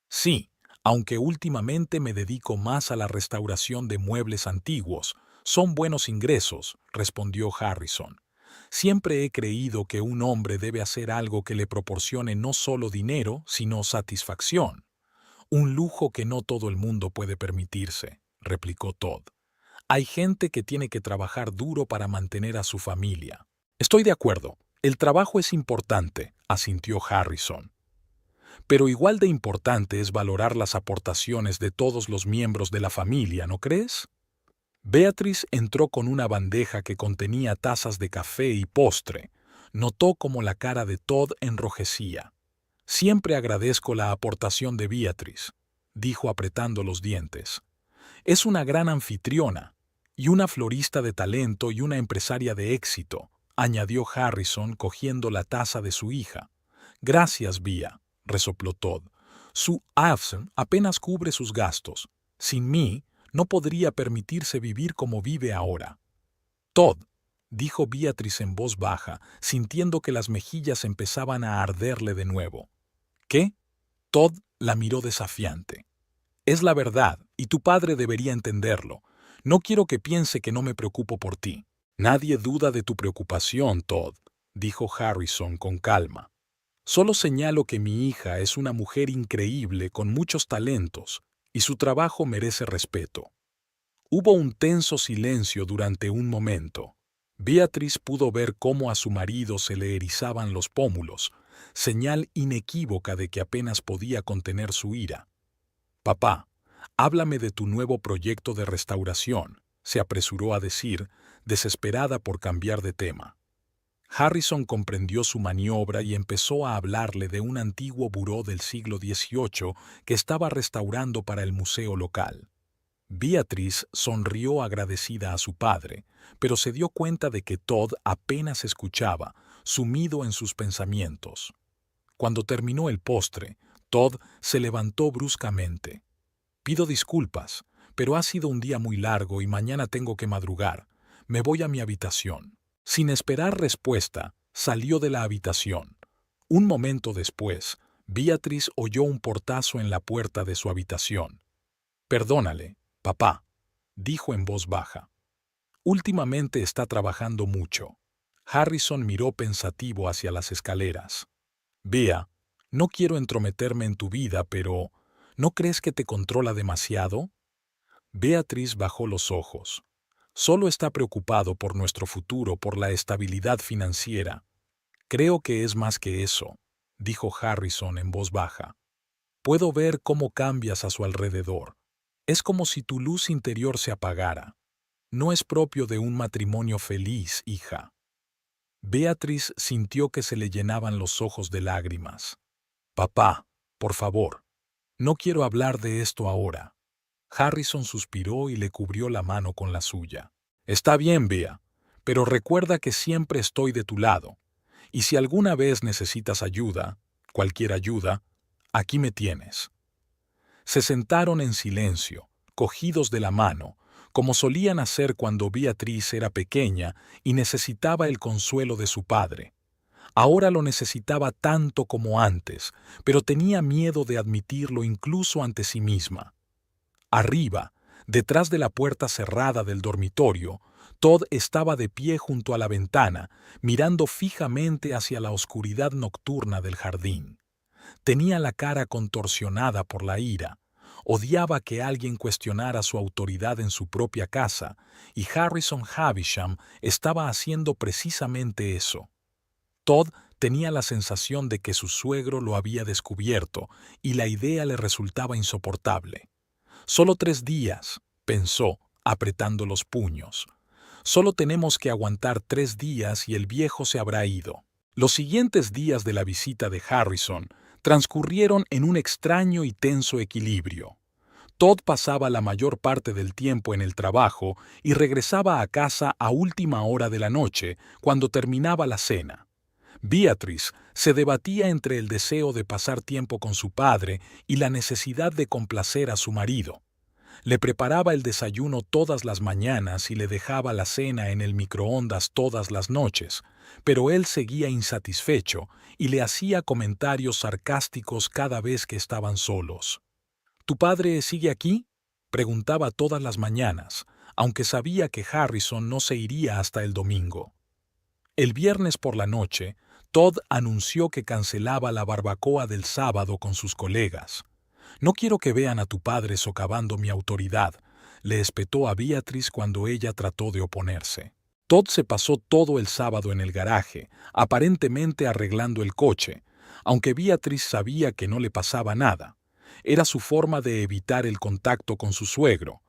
«Sí, aunque últimamente me dedico más a la restauración de muebles antiguos. Son buenos ingresos», respondió Harrison. «Siempre he creído que un hombre debe hacer algo que le proporcione no solo dinero, sino satisfacción. Un lujo que no todo el mundo puede permitirse», replicó Todd. «Hay gente que tiene que trabajar duro para mantener a su familia». «Estoy de acuerdo. El trabajo es importante», asintió Harrison. «Pero igual de importante es valorar las aportaciones de todos los miembros de la familia, ¿no crees?» Beatriz entró con una bandeja que contenía tazas de café y postre. Notó cómo la cara de Todd enrojecía. «Siempre agradezco la aportación de Beatriz», dijo apretando los dientes. «Es una gran anfitriona, y una florista de talento y una empresaria de éxito», añadió Harrison cogiendo la taza de su hija. «Gracias, Bea», resopló Todd. «Su AFSN apenas cubre sus gastos. Sin mí, no podría permitirse vivir como vive ahora». «Todd», dijo Beatriz en voz baja, sintiendo que las mejillas empezaban a arderle de nuevo. «¿Qué?» Todd la miró desafiante. «Es la verdad, y tu padre debería entenderlo. No quiero que piense que no me preocupo por ti». «Nadie duda de tu preocupación, Todd», dijo Harrison con calma. Solo señalo que mi hija es una mujer increíble con muchos talentos y su trabajo merece respeto. Hubo un tenso silencio durante un momento. Beatriz pudo ver cómo a su marido se le erizaban los pómulos, señal inequívoca de que apenas podía contener su ira. «Papá, háblame de tu nuevo proyecto de restauración», se apresuró a decir, desesperada por cambiar de tema. Harrison comprendió su maniobra y empezó a hablarle de un antiguo buró del siglo XVIII que estaba restaurando para el museo local. Beatriz sonrió agradecida a su padre, pero se dio cuenta de que Todd apenas escuchaba, sumido en sus pensamientos. Cuando terminó el postre, Todd se levantó bruscamente. «Pido disculpas, pero ha sido un día muy largo y mañana tengo que madrugar. Me voy a mi habitación». Sin esperar respuesta, salió de la habitación. Un momento después, Beatriz oyó un portazo en la puerta de su habitación. «Perdónale, papá», dijo en voz baja. «Últimamente está trabajando mucho». Harrison miró pensativo hacia las escaleras. «Bea, no quiero entrometerme en tu vida, pero ¿no crees que te controla demasiado?» Beatriz bajó los ojos. «Solo está preocupado por nuestro futuro, por la estabilidad financiera». «Creo que es más que eso», dijo Harrison en voz baja. «Puedo ver cómo cambias a su alrededor. Es como si tu luz interior se apagara. No es propio de un matrimonio feliz, hija». Beatriz sintió que se le llenaban los ojos de lágrimas. «Papá, por favor, no quiero hablar de esto ahora». Harrison suspiró y le cubrió la mano con la suya. «Está bien, Bea, pero recuerda que siempre estoy de tu lado. Y si alguna vez necesitas ayuda, cualquier ayuda, aquí me tienes». Se sentaron en silencio, cogidos de la mano, como solían hacer cuando Beatriz era pequeña y necesitaba el consuelo de su padre. Ahora lo necesitaba tanto como antes, pero tenía miedo de admitirlo incluso ante sí misma. Arriba, detrás de la puerta cerrada del dormitorio, Todd estaba de pie junto a la ventana, mirando fijamente hacia la oscuridad nocturna del jardín. Tenía la cara contorsionada por la ira. Odiaba que alguien cuestionara su autoridad en su propia casa, y Harrison Havisham estaba haciendo precisamente eso. Todd tenía la sensación de que su suegro lo había descubierto, y la idea le resultaba insoportable. «Solo 3 días», pensó, apretando los puños. «Solo tenemos que aguantar 3 días y el viejo se habrá ido». Los siguientes días de la visita de Harrison transcurrieron en un extraño y tenso equilibrio. Todd pasaba la mayor parte del tiempo en el trabajo y regresaba a casa a última hora de la noche, cuando terminaba la cena. Beatriz se debatía entre el deseo de pasar tiempo con su padre y la necesidad de complacer a su marido. Le preparaba el desayuno todas las mañanas y le dejaba la cena en el microondas todas las noches, pero él seguía insatisfecho y le hacía comentarios sarcásticos cada vez que estaban solos. «¿Tu padre sigue aquí?», preguntaba todas las mañanas, aunque sabía que Harrison no se iría hasta el domingo. El viernes por la noche, Todd anunció que cancelaba la barbacoa del sábado con sus colegas. «No quiero que vean a tu padre socavando mi autoridad», le espetó a Beatriz cuando ella trató de oponerse. Todd se pasó todo el sábado en el garaje, aparentemente arreglando el coche, aunque Beatriz sabía que no le pasaba nada. Era su forma de evitar el contacto con su suegro.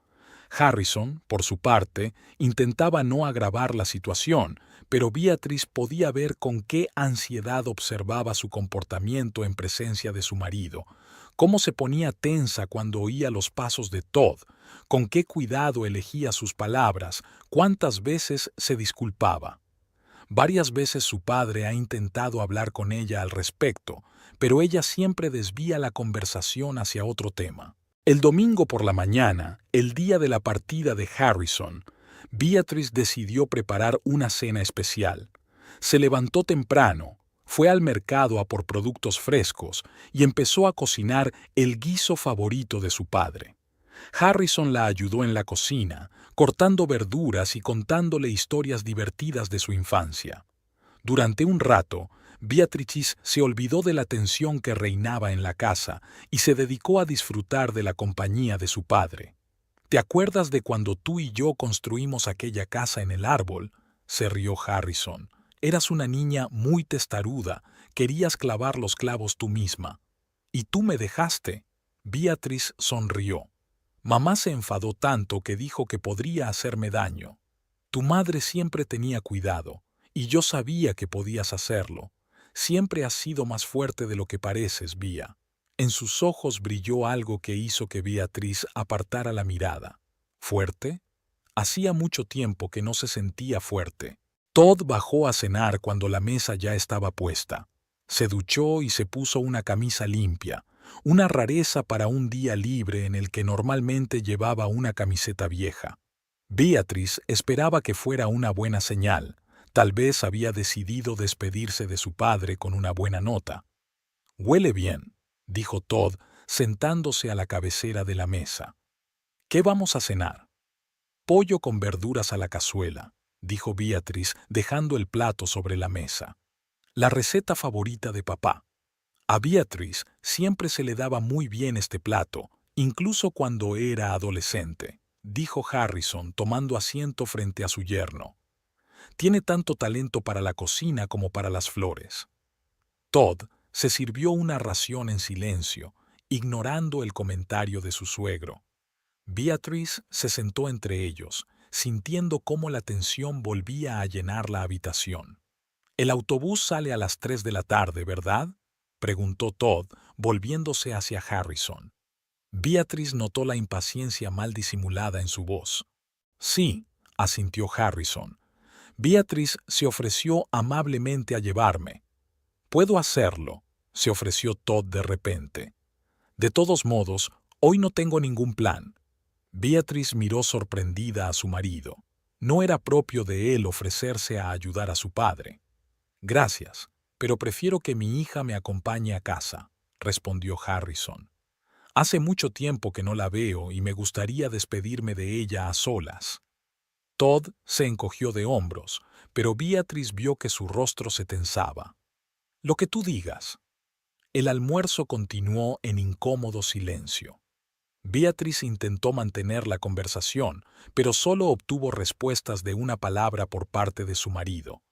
Harrison, por su parte, intentaba no agravar la situación, pero Beatriz podía ver con qué ansiedad observaba su comportamiento en presencia de su marido, cómo se ponía tensa cuando oía los pasos de Todd, con qué cuidado elegía sus palabras, cuántas veces se disculpaba. Varias veces su padre ha intentado hablar con ella al respecto, pero ella siempre desvía la conversación hacia otro tema. El domingo por la mañana, el día de la partida de Harrison, Beatriz decidió preparar una cena especial. Se levantó temprano, fue al mercado a por productos frescos y empezó a cocinar el guiso favorito de su padre. Harrison la ayudó en la cocina, cortando verduras y contándole historias divertidas de su infancia. Durante un rato, Beatrice se olvidó de la tensión que reinaba en la casa y se dedicó a disfrutar de la compañía de su padre. ¿Te acuerdas de cuando tú y yo construimos aquella casa en el árbol?, se rió Harrison. Eras una niña muy testaruda, querías clavar los clavos tú misma. ¿Y tú me dejaste? Beatrice sonrió. Mamá se enfadó tanto que dijo que podría hacerme daño. Tu madre siempre tenía cuidado, y yo sabía que podías hacerlo. Siempre has sido más fuerte de lo que pareces, Bea. En sus ojos brilló algo que hizo que Beatrice apartara la mirada. ¿Fuerte? Hacía mucho tiempo que no se sentía fuerte. Todd bajó a cenar cuando la mesa ya estaba puesta. Se duchó y se puso una camisa limpia, una rareza para un día libre en el que normalmente llevaba una camiseta vieja. Beatrice esperaba que fuera una buena señal. Tal vez había decidido despedirse de su padre con una buena nota. «Huele bien», dijo Todd, sentándose a la cabecera de la mesa. «¿Qué vamos a cenar?» «Pollo con verduras a la cazuela», dijo Beatrice, dejando el plato sobre la mesa. La receta favorita de papá. A Beatrice siempre se le daba muy bien este plato, incluso cuando era adolescente, dijo Harrison, tomando asiento frente a su yerno. Tiene tanto talento para la cocina como para las flores. Todd se sirvió una ración en silencio, ignorando el comentario de su suegro. Beatrice se sentó entre ellos, sintiendo cómo la tensión volvía a llenar la habitación. «El autobús sale a las 3 de la tarde, ¿verdad?», preguntó Todd, volviéndose hacia Harrison. Beatrice notó la impaciencia mal disimulada en su voz. «Sí», asintió Harrison. «Beatrice se ofreció amablemente a llevarme». «Puedo hacerlo», se ofreció Todd de repente. «De todos modos, hoy no tengo ningún plan». Beatrice miró sorprendida a su marido. No era propio de él ofrecerse a ayudar a su padre. «Gracias, pero prefiero que mi hija me acompañe a casa», respondió Harrison. «Hace mucho tiempo que no la veo y me gustaría despedirme de ella a solas». Todd se encogió de hombros, pero Beatrice vio que su rostro se tensaba. «Lo que tú digas». El almuerzo continuó en incómodo silencio. Beatrice intentó mantener la conversación, pero solo obtuvo respuestas de una palabra por parte de su marido.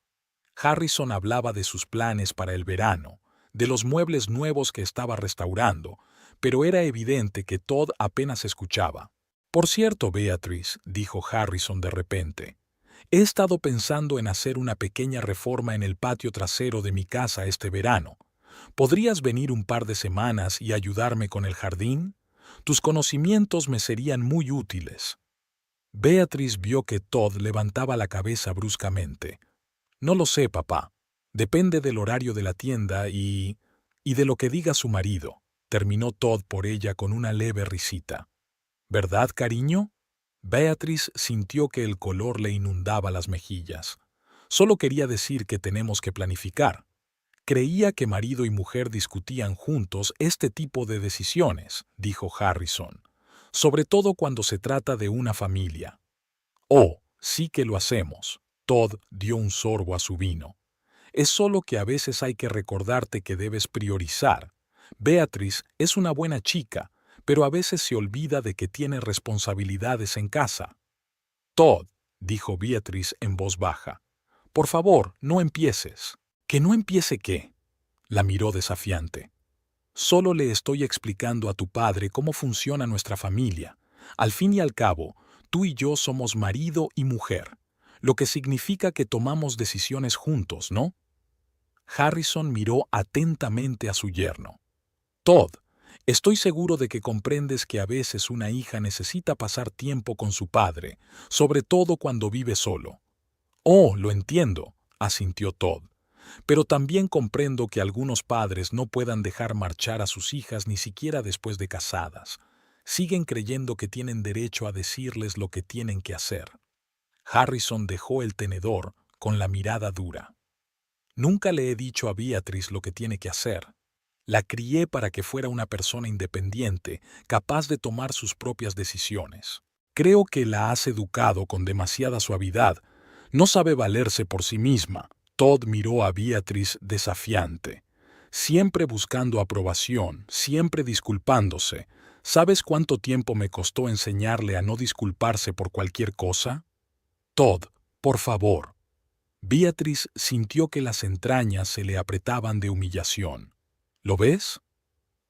Harrison hablaba de sus planes para el verano, de los muebles nuevos que estaba restaurando, pero era evidente que Todd apenas escuchaba. «Por cierto, Beatrice», dijo Harrison de repente, «he estado pensando en hacer una pequeña reforma en el patio trasero de mi casa este verano. ¿Podrías venir un par de semanas y ayudarme con el jardín? Tus conocimientos me serían muy útiles». Beatrice vio que Todd levantaba la cabeza bruscamente. «No lo sé, papá. Depende del horario de la tienda y de lo que diga su marido», terminó Todd por ella con una leve risita. «¿Verdad, cariño?» Beatrice sintió que el color le inundaba las mejillas. «Solo quería decir que tenemos que planificar». Creía que marido y mujer discutían juntos este tipo de decisiones, dijo Harrison, sobre todo cuando se trata de una familia. «Oh, sí que lo hacemos». Todd dio un sorbo a su vino. «Es solo que a veces hay que recordarte que debes priorizar. Beatrice es una buena chica, pero a veces se olvida de que tiene responsabilidades en casa». «Todd», dijo Beatrice en voz baja, «por favor, no empieces». «¿Que no empiece qué?», la miró desafiante. «Solo le estoy explicando a tu padre cómo funciona nuestra familia. Al fin y al cabo, tú y yo somos marido y mujer, lo que significa que tomamos decisiones juntos, ¿no?» Harrison miró atentamente a su yerno. «Todd, estoy seguro de que comprendes que a veces una hija necesita pasar tiempo con su padre, sobre todo cuando vive solo». «Oh, lo entiendo», asintió Todd. «Pero también comprendo que algunos padres no puedan dejar marchar a sus hijas ni siquiera después de casadas. Siguen creyendo que tienen derecho a decirles lo que tienen que hacer». Harrison dejó el tenedor con la mirada dura. «Nunca le he dicho a Beatrice lo que tiene que hacer. La crié para que fuera una persona independiente, capaz de tomar sus propias decisiones. Creo que la has educado con demasiada suavidad. No sabe valerse por sí misma». Todd miró a Beatrice desafiante, siempre buscando aprobación, siempre disculpándose. ¿Sabes cuánto tiempo me costó enseñarle a no disculparse por cualquier cosa? Todd, por favor. Beatrice sintió que las entrañas se le apretaban de humillación. ¿Lo ves?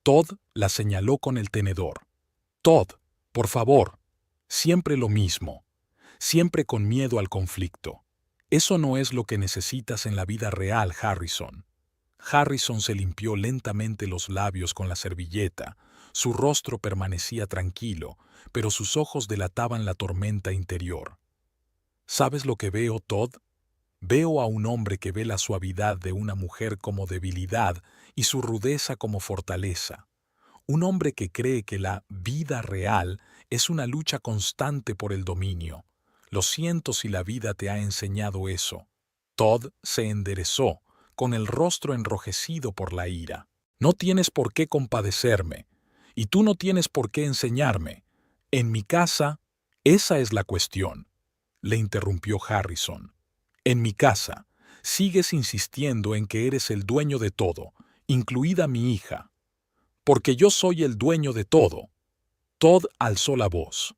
Todd la señaló con el tenedor. Todd, por favor. Siempre lo mismo. Siempre con miedo al conflicto. Eso no es lo que necesitas en la vida real, Harrison. Harrison se limpió lentamente los labios con la servilleta. Su rostro permanecía tranquilo, pero sus ojos delataban la tormenta interior. ¿Sabes lo que veo, Todd? Veo a un hombre que ve la suavidad de una mujer como debilidad y su rudeza como fortaleza. Un hombre que cree que la vida real es una lucha constante por el dominio. Lo siento si la vida te ha enseñado eso. Todd se enderezó, con el rostro enrojecido por la ira. No tienes por qué compadecerme, y tú no tienes por qué enseñarme. En mi casa, esa es la cuestión, le interrumpió Harrison. En mi casa, sigues insistiendo en que eres el dueño de todo, incluida mi hija. Porque yo soy el dueño de todo. Todd alzó la voz.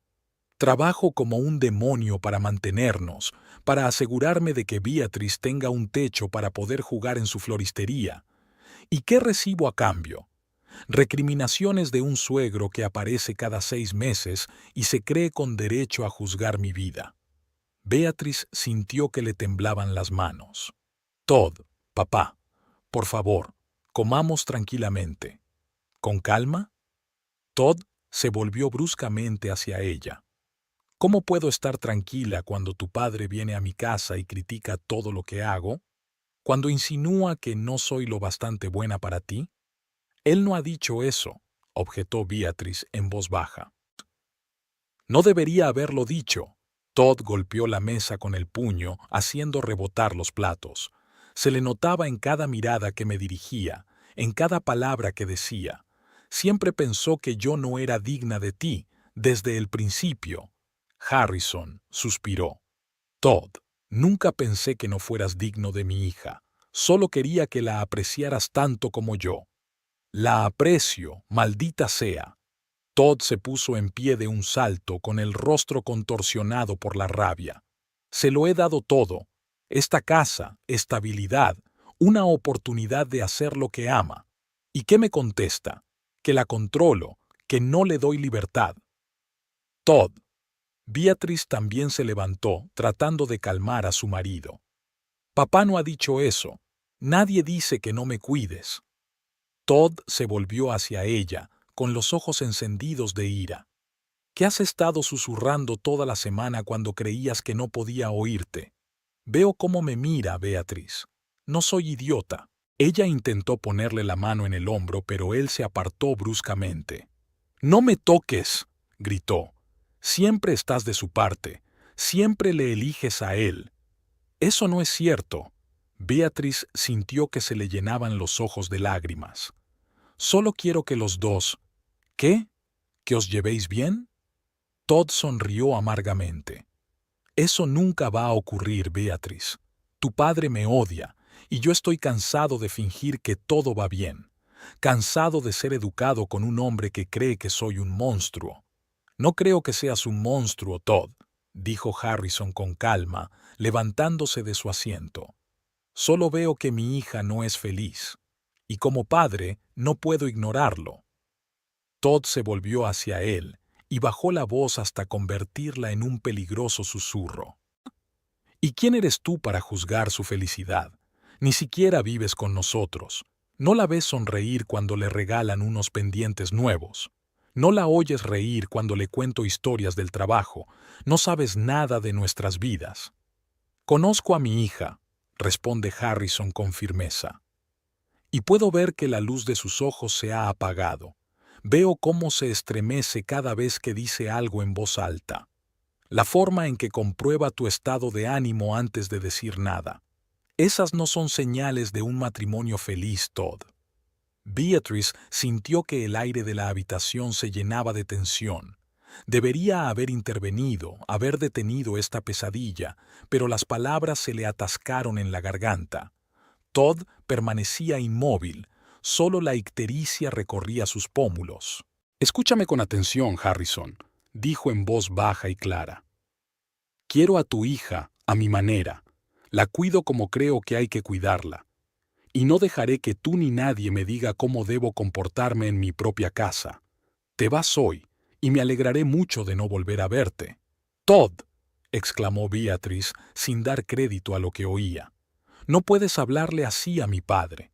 Trabajo como un demonio para mantenernos, para asegurarme de que Beatrice tenga un techo para poder jugar en su floristería. ¿Y qué recibo a cambio? Recriminaciones de un suegro que aparece cada 6 meses y se cree con derecho a juzgar mi vida. Beatrice sintió que le temblaban las manos. Todd, papá, por favor, comamos tranquilamente. ¿Con calma? Todd se volvió bruscamente hacia ella. ¿Cómo puedo estar tranquila cuando tu padre viene a mi casa y critica todo lo que hago? ¿Cuando insinúa que no soy lo bastante buena para ti? Él no ha dicho eso, objetó Beatrice en voz baja. No debería haberlo dicho. Todd golpeó la mesa con el puño, haciendo rebotar los platos. Se le notaba en cada mirada que me dirigía, en cada palabra que decía. Siempre pensó que yo no era digna de ti, desde el principio. Harrison suspiró. Todd, nunca pensé que no fueras digno de mi hija. Solo quería que la apreciaras tanto como yo. La aprecio, maldita sea. Todd se puso en pie de un salto con el rostro contorsionado por la rabia. Se lo he dado todo. Esta casa, estabilidad, una oportunidad de hacer lo que ama. ¿Y qué me contesta? Que la controlo, que no le doy libertad. Todd. Beatrice también se levantó, tratando de calmar a su marido. Papá no ha dicho eso. Nadie dice que no me cuides. Todd se volvió hacia ella, con los ojos encendidos de ira. ¿Qué has estado susurrando toda la semana cuando creías que no podía oírte? Veo cómo me mira, Beatrice. No soy idiota. Ella intentó ponerle la mano en el hombro, pero él se apartó bruscamente. «¡No me toques!», gritó. «Siempre estás de su parte. Siempre le eliges a él». «Eso no es cierto». Beatrice sintió que se le llenaban los ojos de lágrimas. «Solo quiero que los dos...» «¿Qué? ¿Que os llevéis bien?» Todd sonrió amargamente. «Eso nunca va a ocurrir, Beatrice. Tu padre me odia, y yo estoy cansado de fingir que todo va bien. Cansado de ser educado con un hombre que cree que soy un monstruo». «No creo que seas un monstruo, Todd», dijo Harrison con calma, levantándose de su asiento. «Solo veo que mi hija no es feliz, y como padre no puedo ignorarlo». Todd se volvió hacia él y bajó la voz hasta convertirla en un peligroso susurro. «¿Y quién eres tú para juzgar su felicidad? Ni siquiera vives con nosotros. No la ves sonreír cuando le regalan unos pendientes nuevos. No la oyes reír cuando le cuento historias del trabajo. No sabes nada de nuestras vidas». «Conozco a mi hija», responde Harrison con firmeza. «Y puedo ver que la luz de sus ojos se ha apagado. Veo cómo se estremece cada vez que dice algo en voz alta. La forma en que comprueba tu estado de ánimo antes de decir nada. Esas no son señales de un matrimonio feliz, Todd». Beatrice sintió que el aire de la habitación se llenaba de tensión. Debería haber intervenido, haber detenido esta pesadilla, pero las palabras se le atascaron en la garganta. Todd permanecía inmóvil, solo la ictericia recorría sus pómulos. «Escúchame con atención, Harrison», dijo en voz baja y clara. «Quiero a tu hija, a mi manera. La cuido como creo que hay que cuidarla. Y no dejaré que tú ni nadie me diga cómo debo comportarme en mi propia casa. Te vas hoy, y me alegraré mucho de no volver a verte». «Todd», exclamó Beatrice sin dar crédito a lo que oía. «No puedes hablarle así a mi padre».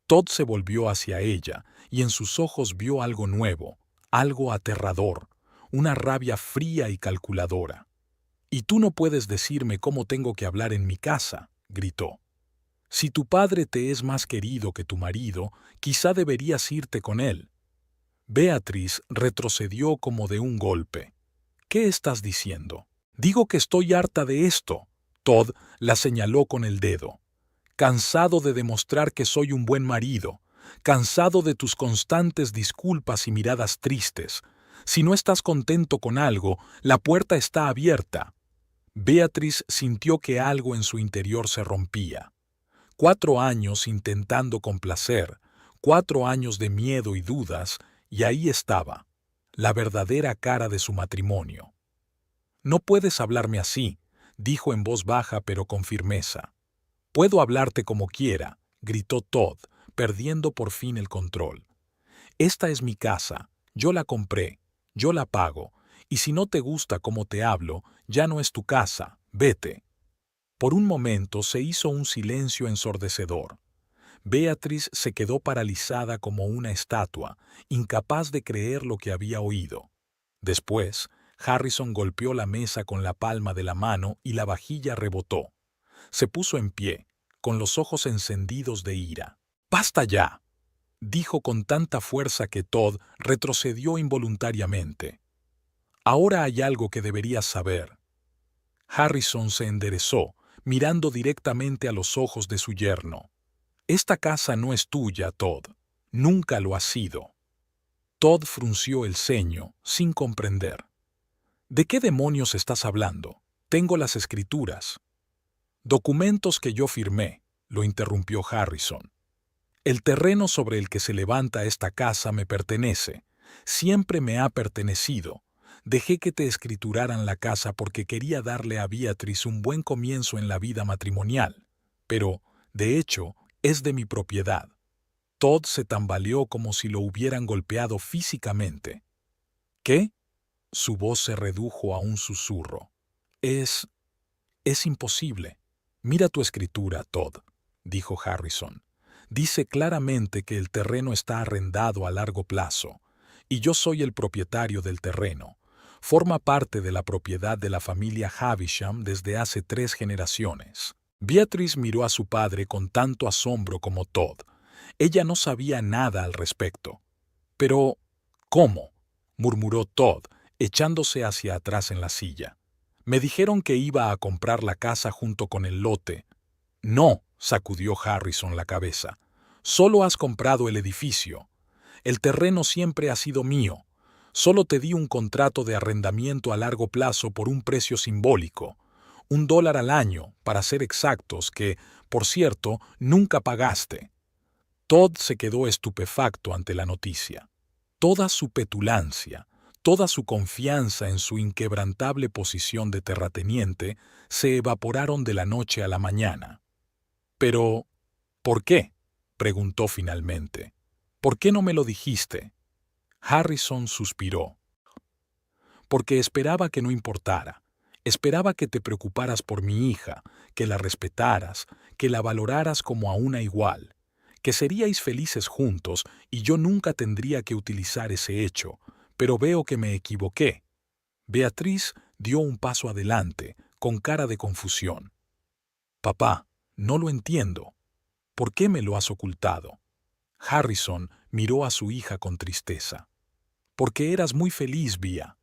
Todd se volvió hacia ella y en sus ojos vio algo nuevo, algo aterrador, una rabia fría y calculadora. «Y tú no puedes decirme cómo tengo que hablar en mi casa», gritó. «Si tu padre te es más querido que tu marido, quizá deberías irte con él». Beatrice retrocedió como de un golpe. «¿Qué estás diciendo?» «Digo que estoy harta de esto». Todd la señaló con el dedo. «Cansado de demostrar que soy un buen marido, cansado de tus constantes disculpas y miradas tristes. Si no estás contento con algo, la puerta está abierta». Beatrice sintió que algo en su interior se rompía. 4 años intentando complacer, 4 años de miedo y dudas, y ahí estaba, la verdadera cara de su matrimonio. «No puedes hablarme así», dijo en voz baja pero con firmeza. «Puedo hablarte como quiera», gritó Todd, perdiendo por fin el control. «Esta es mi casa, yo la compré, yo la pago, y si no te gusta cómo te hablo, ya no es tu casa, vete». Por un momento se hizo un silencio ensordecedor. Beatrice se quedó paralizada como una estatua, incapaz de creer lo que había oído. Después, Harrison golpeó la mesa con la palma de la mano y la vajilla rebotó. Se puso en pie, con los ojos encendidos de ira. «¡Basta ya!», dijo con tanta fuerza que Todd retrocedió involuntariamente. «Ahora hay algo que deberías saber». Harrison se enderezó, mirando directamente a los ojos de su yerno. «Esta casa no es tuya, Todd. Nunca lo ha sido». Todd frunció el ceño, sin comprender. «¿De qué demonios estás hablando? Tengo las escrituras». «Documentos que yo firmé», lo interrumpió Harrison. «El terreno sobre el que se levanta esta casa me pertenece. Siempre me ha pertenecido. Dejé que te escrituraran la casa porque quería darle a Beatrice un buen comienzo en la vida matrimonial. Pero, de hecho, es de mi propiedad». Todd se tambaleó como si lo hubieran golpeado físicamente. «¿Qué?». Su voz se redujo a un susurro. Es imposible». «Mira tu escritura, Todd», dijo Harrison. «Dice claramente que el terreno está arrendado a largo plazo, y yo soy el propietario del terreno. Forma parte de la propiedad de la familia Havisham desde hace 3 generaciones». Beatrice miró a su padre con tanto asombro como Todd. Ella no sabía nada al respecto. «Pero, ¿cómo?», murmuró Todd, echándose hacia atrás en la silla. «Me dijeron que iba a comprar la casa junto con el lote». «No», sacudió Harrison la cabeza. «Solo has comprado el edificio. El terreno siempre ha sido mío. Solo te di un contrato de arrendamiento a largo plazo por un precio simbólico, $1 al año, para ser exactos, que, por cierto, nunca pagaste». Todd se quedó estupefacto ante la noticia. Toda su petulancia, toda su confianza en su inquebrantable posición de terrateniente se evaporaron de la noche a la mañana. «Pero, ¿por qué?», preguntó finalmente. «¿Por qué no me lo dijiste?». Harrison suspiró. «Porque esperaba que no importara. Esperaba que te preocuparas por mi hija, que la respetaras, que la valoraras como a una igual, que seríais felices juntos y yo nunca tendría que utilizar ese hecho, pero veo que me equivoqué». Beatrice dio un paso adelante, con cara de confusión. «Papá, no lo entiendo. ¿Por qué me lo has ocultado?». Harrison miró a su hija con tristeza. «Porque eras muy feliz, Bea.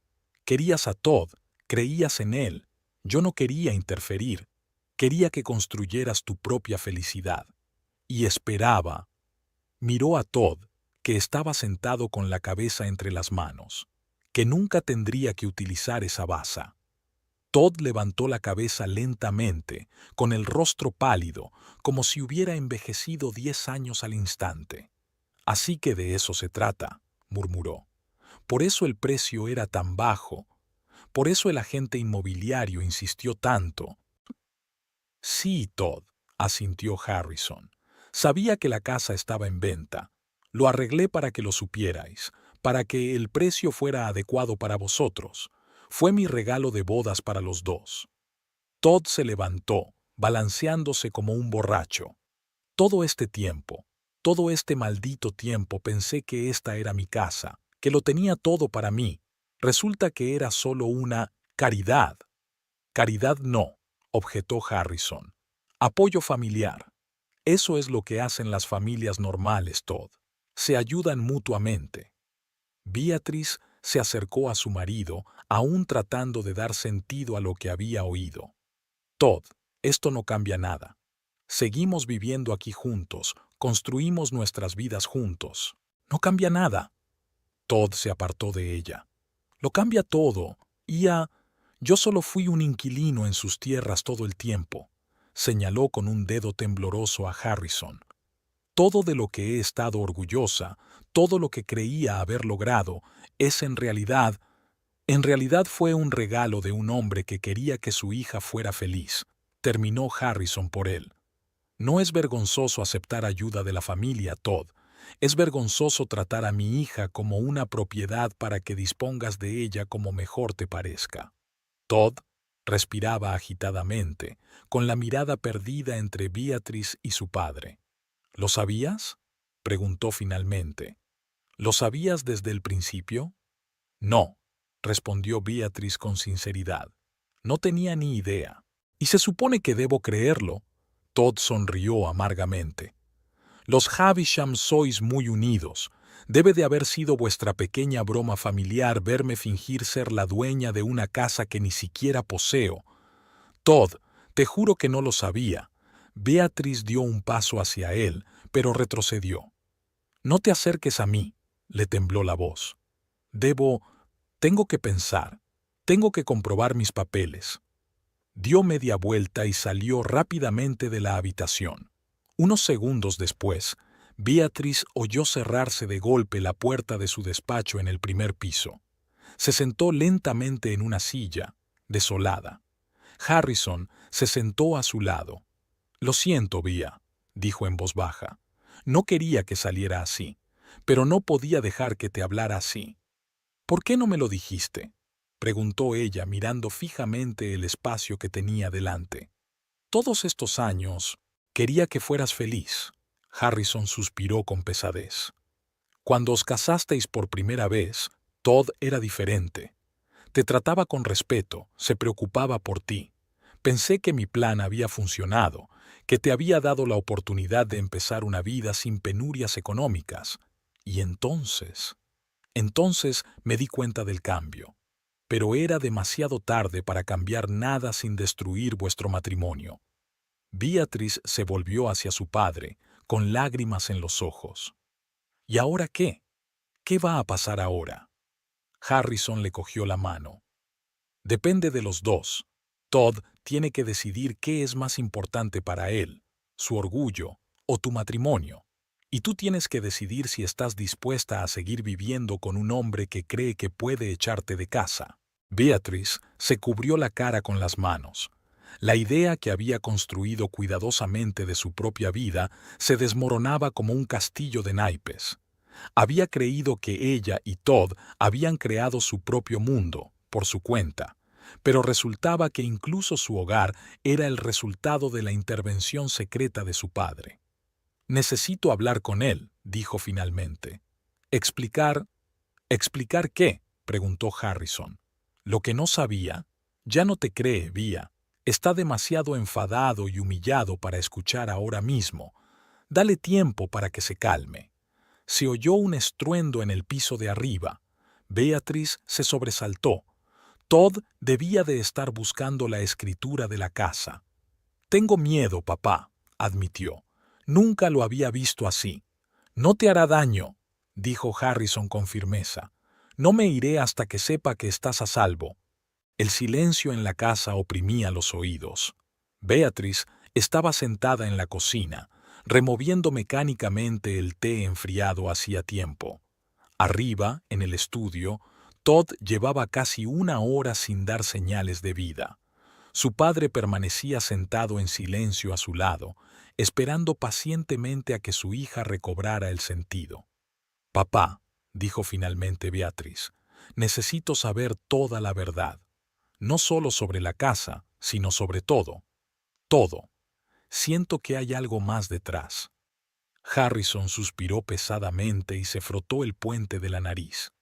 Querías a Todd, creías en él. Yo no quería interferir. Quería que construyeras tu propia felicidad. Y esperaba». Miró a Todd, que estaba sentado con la cabeza entre las manos. que nunca tendría que utilizar esa basa. Todd levantó la cabeza lentamente, con el rostro pálido, como si hubiera envejecido 10 años al instante. Así que de eso se trata, murmuró. Por eso el precio era tan bajo. Por eso el agente inmobiliario insistió tanto. Sí, Todd, asintió Harrison. Sabía que la casa estaba en venta. Lo arreglé para que lo supierais, para que el precio fuera adecuado para vosotros. Fue mi regalo de bodas para los dos. Todd se levantó, balanceándose como un borracho. Todo este tiempo, todo este maldito tiempo pensé que esta era mi casa, que lo tenía todo para mí. Resulta que era solo una caridad. Caridad no, objetó Harrison. Apoyo familiar. Eso es lo que hacen las familias normales, Todd. Se ayudan mutuamente. Beatrice se acercó a su marido, aún tratando de dar sentido a lo que había oído. Todd, esto no cambia nada. Seguimos viviendo aquí juntos, construimos nuestras vidas juntos. No cambia nada. Todd se apartó de ella. Lo cambia todo. Yo solo fui un inquilino en sus tierras todo el tiempo, señaló con un dedo tembloroso a Harrison. Todo de lo que he estado orgullosa, todo lo que creía haber logrado, es en realidad fue un regalo de un hombre que quería que su hija fuera feliz, terminó Harrison por él. No es vergonzoso aceptar ayuda de la familia, Todd. Es vergonzoso tratar a mi hija como una propiedad para que dispongas de ella como mejor te parezca. Todd respiraba agitadamente, con la mirada perdida entre Beatrice y su padre. ¿Lo sabías?, preguntó finalmente. ¿Lo sabías desde el principio? No, respondió Beatrice con sinceridad. No tenía ni idea. Y se supone que debo creerlo. Todd sonrió amargamente. Los Havisham sois muy unidos. Debe de haber sido vuestra pequeña broma familiar verme fingir ser la dueña de una casa que ni siquiera poseo. Todd, te juro que no lo sabía. Beatrice dio un paso hacia él, pero retrocedió. No te acerques a mí, le tembló la voz. Tengo que pensar. Tengo que comprobar mis papeles. Dio media vuelta y salió rápidamente de la habitación. Unos segundos después, Beatrice oyó cerrarse de golpe la puerta de su despacho en el primer piso. Se sentó lentamente en una silla, desolada. Harrison se sentó a su lado. «Lo siento, Bea», dijo en voz baja. «No quería que saliera así, pero no podía dejar que te hablara así». «¿Por qué no me lo dijiste?», preguntó ella mirando fijamente el espacio que tenía delante. «Todos estos años quería que fueras feliz». Harrison suspiró con pesadez. «Cuando os casasteis por primera vez, Todd era diferente. Te trataba con respeto, se preocupaba por ti. Pensé que mi plan había funcionado, que te había dado la oportunidad de empezar una vida sin penurias económicas. Y entonces me di cuenta del cambio. Pero era demasiado tarde para cambiar nada sin destruir vuestro matrimonio». Beatrice se volvió hacia su padre, con lágrimas en los ojos. «¿Y ahora qué? ¿Qué va a pasar ahora?». Harrison le cogió la mano. «Depende de los dos. Todd tiene que decidir qué es más importante para él, su orgullo o tu matrimonio. Y tú tienes que decidir si estás dispuesta a seguir viviendo con un hombre que cree que puede echarte de casa». Beatrice se cubrió la cara con las manos. La idea que había construido cuidadosamente de su propia vida se desmoronaba como un castillo de naipes. Había creído que ella y Todd habían creado su propio mundo, por su cuenta, pero resultaba que incluso su hogar era el resultado de la intervención secreta de su padre. «Necesito hablar con él», dijo finalmente. «¿Explicar? ¿Explicar qué?», preguntó Harrison. «Lo que no sabía. Ya no te cree, Bea. Está demasiado enfadado y humillado para escuchar ahora mismo. Dale tiempo para que se calme». Se oyó un estruendo en el piso de arriba. Beatrice se sobresaltó. Todd debía de estar buscando la escritura de la casa. «Tengo miedo, papá», admitió. «Nunca lo había visto así». «No te hará daño», dijo Harrison con firmeza. No me iré hasta que sepa que estás a salvo. El silencio en la casa oprimía los oídos. Beatriz estaba sentada en la cocina, removiendo mecánicamente el té enfriado hacía tiempo. Arriba, en el estudio, Todd llevaba casi una hora sin dar señales de vida. Su padre permanecía sentado en silencio a su lado, esperando pacientemente a que su hija recobrara el sentido. «Papá», dijo finalmente Beatriz, «necesito saber toda la verdad. No solo sobre la casa, sino sobre todo. Todo. Siento que hay algo más detrás». Harrison suspiró pesadamente y se frotó el puente de la nariz.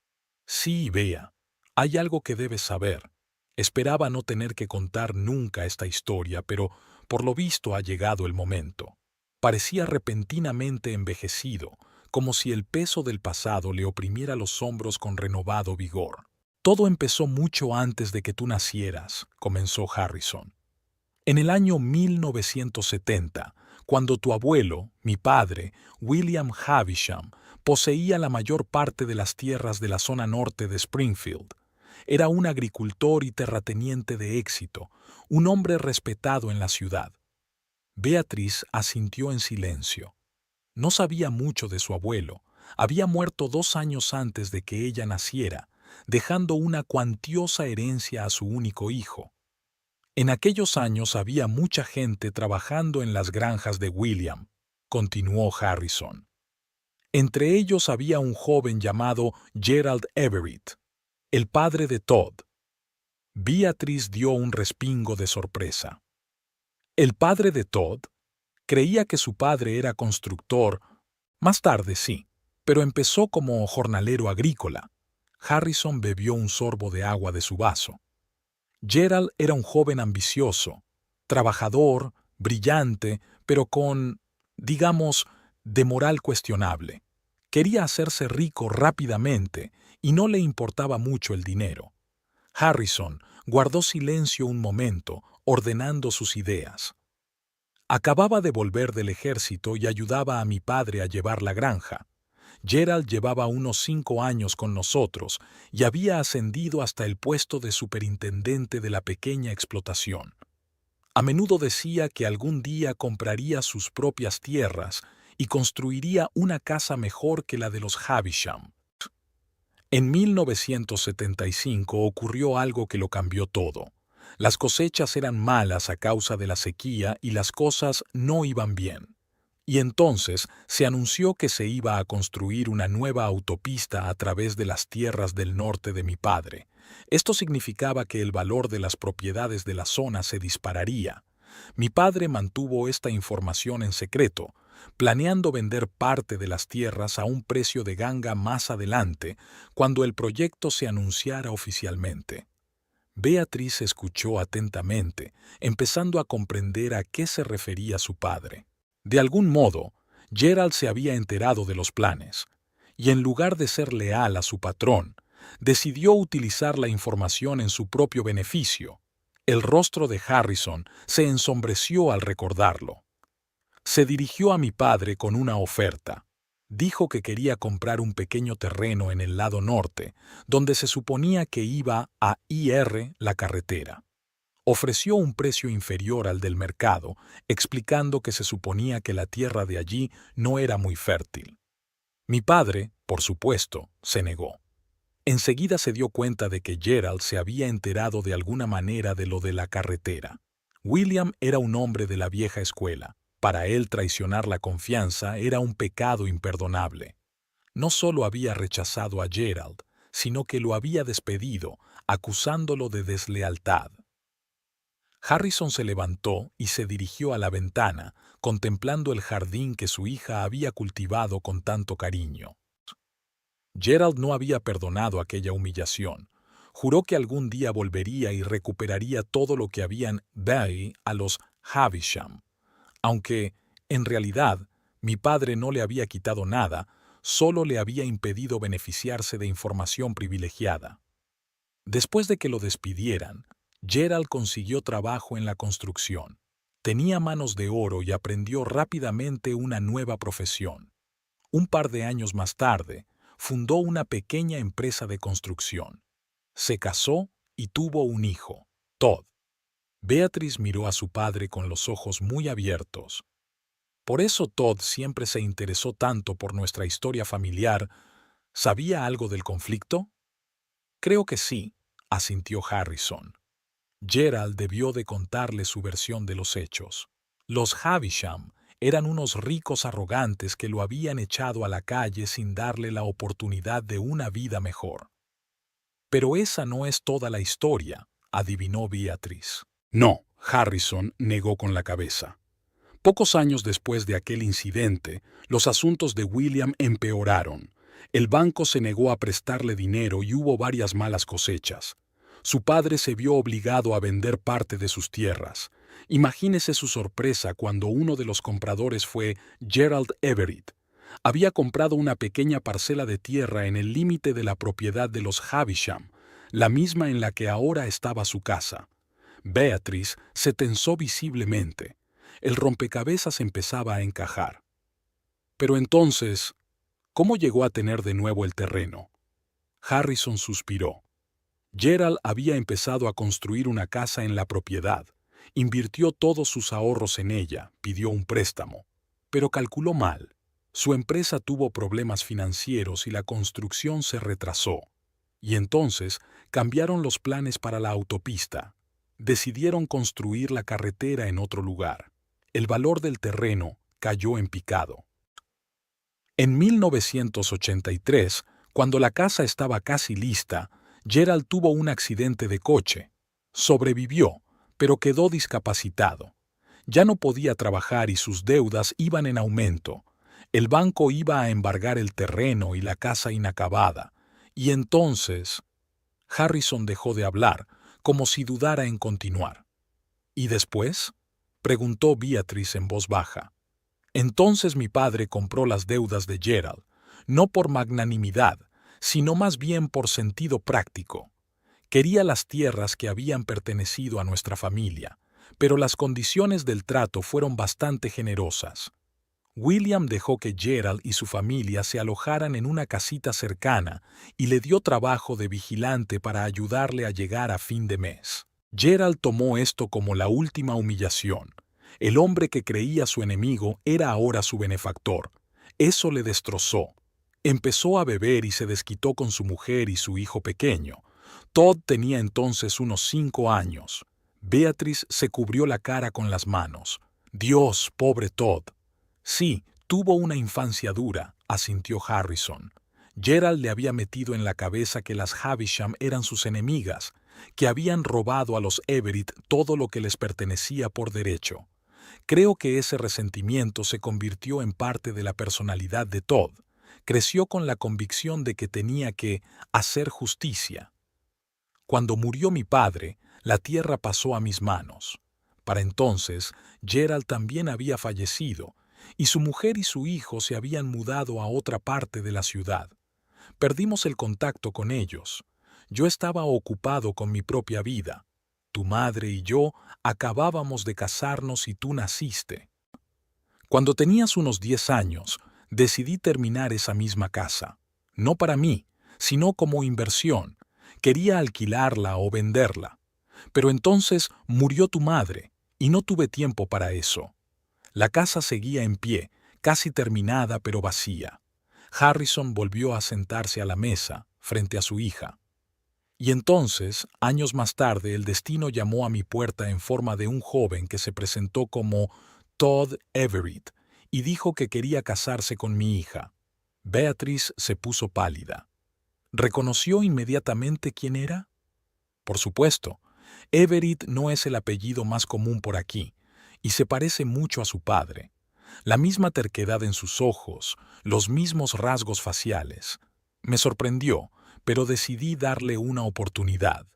«Sí, Bea, hay algo que debes saber. Esperaba no tener que contar nunca esta historia, pero por lo visto ha llegado el momento». Parecía repentinamente envejecido, como si el peso del pasado le oprimiera los hombros con renovado vigor. «Todo empezó mucho antes de que tú nacieras», comenzó Harrison. «En el año 1970, cuando tu abuelo, mi padre, William Havisham, poseía la mayor parte de las tierras de la zona norte de Springfield. Era un agricultor y terrateniente de éxito, un hombre respetado en la ciudad». Beatriz asintió en silencio. No sabía mucho de su abuelo. Había muerto 2 años antes de que ella naciera, dejando una cuantiosa herencia a su único hijo. En aquellos años había mucha gente trabajando en las granjas de William, continuó Harrison. Entre ellos había un joven llamado Gerald Everett, el padre de Todd. Beatriz dio un respingo de sorpresa. ¿El padre de Todd? Creía que su padre era constructor. Más tarde sí, pero empezó como jornalero agrícola. Harrison bebió un sorbo de agua de su vaso. Gerald era un joven ambicioso, trabajador, brillante, pero con, digamos, de moral cuestionable. Quería hacerse rico rápidamente y no le importaba mucho el dinero. Harrison guardó silencio un momento, ordenando sus ideas. Acababa de volver del ejército y ayudaba a mi padre a llevar la granja. Gerald llevaba unos 5 años con nosotros y había ascendido hasta el puesto de superintendente de la pequeña explotación. A menudo decía que algún día compraría sus propias tierras y construiría una casa mejor que la de los Havisham. En 1975 ocurrió algo que lo cambió todo. Las cosechas eran malas a causa de la sequía y las cosas no iban bien. Y entonces se anunció que se iba a construir una nueva autopista a través de las tierras del norte de mi padre. Esto significaba que el valor de las propiedades de la zona se dispararía. Mi padre mantuvo esta información en secreto, planeando vender parte de las tierras a un precio de ganga más adelante, cuando el proyecto se anunciara oficialmente. Beatriz escuchó atentamente, empezando a comprender a qué se refería su padre. De algún modo, Gerald se había enterado de los planes, y en lugar de ser leal a su patrón, decidió utilizar la información en su propio beneficio. El rostro de Harrison se ensombreció al recordarlo. Se dirigió a mi padre con una oferta. Dijo que quería comprar un pequeño terreno en el lado norte, donde se suponía que iba a ir la carretera. Ofreció un precio inferior al del mercado, explicando que se suponía que la tierra de allí no era muy fértil. Mi padre, por supuesto, se negó. Enseguida se dio cuenta de que Gerald se había enterado de alguna manera de lo de la carretera. William era un hombre de la vieja escuela. Para él traicionar la confianza era un pecado imperdonable. No solo había rechazado a Gerald, sino que lo había despedido, acusándolo de deslealtad. Harrison se levantó y se dirigió a la ventana, contemplando el jardín que su hija había cultivado con tanto cariño. Gerald no había perdonado aquella humillación. Juró que algún día volvería y recuperaría todo lo que habían dado a los Havisham. Aunque, en realidad, mi padre no le había quitado nada, solo le había impedido beneficiarse de información privilegiada. Después de que lo despidieran, Gerald consiguió trabajo en la construcción. Tenía manos de oro y aprendió rápidamente una nueva profesión. Un par de años más tarde, fundó una pequeña empresa de construcción. Se casó y tuvo un hijo, Todd. Beatrice miró a su padre con los ojos muy abiertos. Por eso Todd siempre se interesó tanto por nuestra historia familiar. ¿Sabía algo del conflicto? Creo que sí, asintió Harrison. Gerald debió de contarle su versión de los hechos. Los Havisham eran unos ricos arrogantes que lo habían echado a la calle sin darle la oportunidad de una vida mejor. Pero esa no es toda la historia, adivinó Beatrice. No, Harrison negó con la cabeza. Pocos años después de aquel incidente, los asuntos de William empeoraron. El banco se negó a prestarle dinero y hubo varias malas cosechas. Su padre se vio obligado a vender parte de sus tierras. Imagínese su sorpresa cuando uno de los compradores fue Gerald Everett. Había comprado una pequeña parcela de tierra en el límite de la propiedad de los Havisham, la misma en la que ahora estaba su casa. Beatrice se tensó visiblemente. El rompecabezas empezaba a encajar. Pero entonces, ¿cómo llegó a tener de nuevo el terreno? Harrison suspiró. Gerald había empezado a construir una casa en la propiedad. Invirtió todos sus ahorros en ella, pidió un préstamo. Pero calculó mal. Su empresa tuvo problemas financieros y la construcción se retrasó. Y entonces cambiaron los planes para la autopista. Decidieron construir la carretera en otro lugar. El valor del terreno cayó en picado. En 1983, cuando la casa estaba casi lista, Gerald tuvo un accidente de coche. Sobrevivió, pero quedó discapacitado. Ya no podía trabajar y sus deudas iban en aumento. El banco iba a embargar el terreno y la casa inacabada. Y entonces, Harrison dejó de hablar, como si dudara en continuar. ¿Y después?, preguntó Beatrice en voz baja. Entonces mi padre compró las deudas de Gerald, no por magnanimidad, sino más bien por sentido práctico. Quería las tierras que habían pertenecido a nuestra familia, pero las condiciones del trato fueron bastante generosas. William dejó que Gerald y su familia se alojaran en una casita cercana y le dio trabajo de vigilante para ayudarle a llegar a fin de mes. Gerald tomó esto como la última humillación. El hombre que creía su enemigo era ahora su benefactor. Eso le destrozó. Empezó a beber y se desquitó con su mujer y su hijo pequeño. Todd tenía entonces unos 5 años. Beatrice se cubrió la cara con las manos. Dios, pobre Todd. Sí, tuvo una infancia dura, asintió Harrison. Gerald le había metido en la cabeza que las Havisham eran sus enemigas, que habían robado a los Everett todo lo que les pertenecía por derecho. Creo que ese resentimiento se convirtió en parte de la personalidad de Todd. Creció con la convicción de que tenía que hacer justicia. Cuando murió mi padre, la tierra pasó a mis manos. Para entonces, Gerald también había fallecido, y su mujer y su hijo se habían mudado a otra parte de la ciudad. Perdimos el contacto con ellos. Yo estaba ocupado con mi propia vida. Tu madre y yo acabábamos de casarnos y tú naciste. Cuando tenías unos 10 años, decidí terminar esa misma casa. No para mí, sino como inversión. Quería alquilarla o venderla. Pero entonces murió tu madre, y no tuve tiempo para eso. La casa seguía en pie, casi terminada pero vacía. Harrison volvió a sentarse a la mesa, frente a su hija. Y entonces, años más tarde, el destino llamó a mi puerta en forma de un joven que se presentó como Todd Everett y dijo que quería casarse con mi hija. Beatrice se puso pálida. ¿Reconoció inmediatamente quién era? Por supuesto, Everett no es el apellido más común por aquí, y se parece mucho a su padre. La misma terquedad en sus ojos, los mismos rasgos faciales. Me sorprendió, pero decidí darle una oportunidad.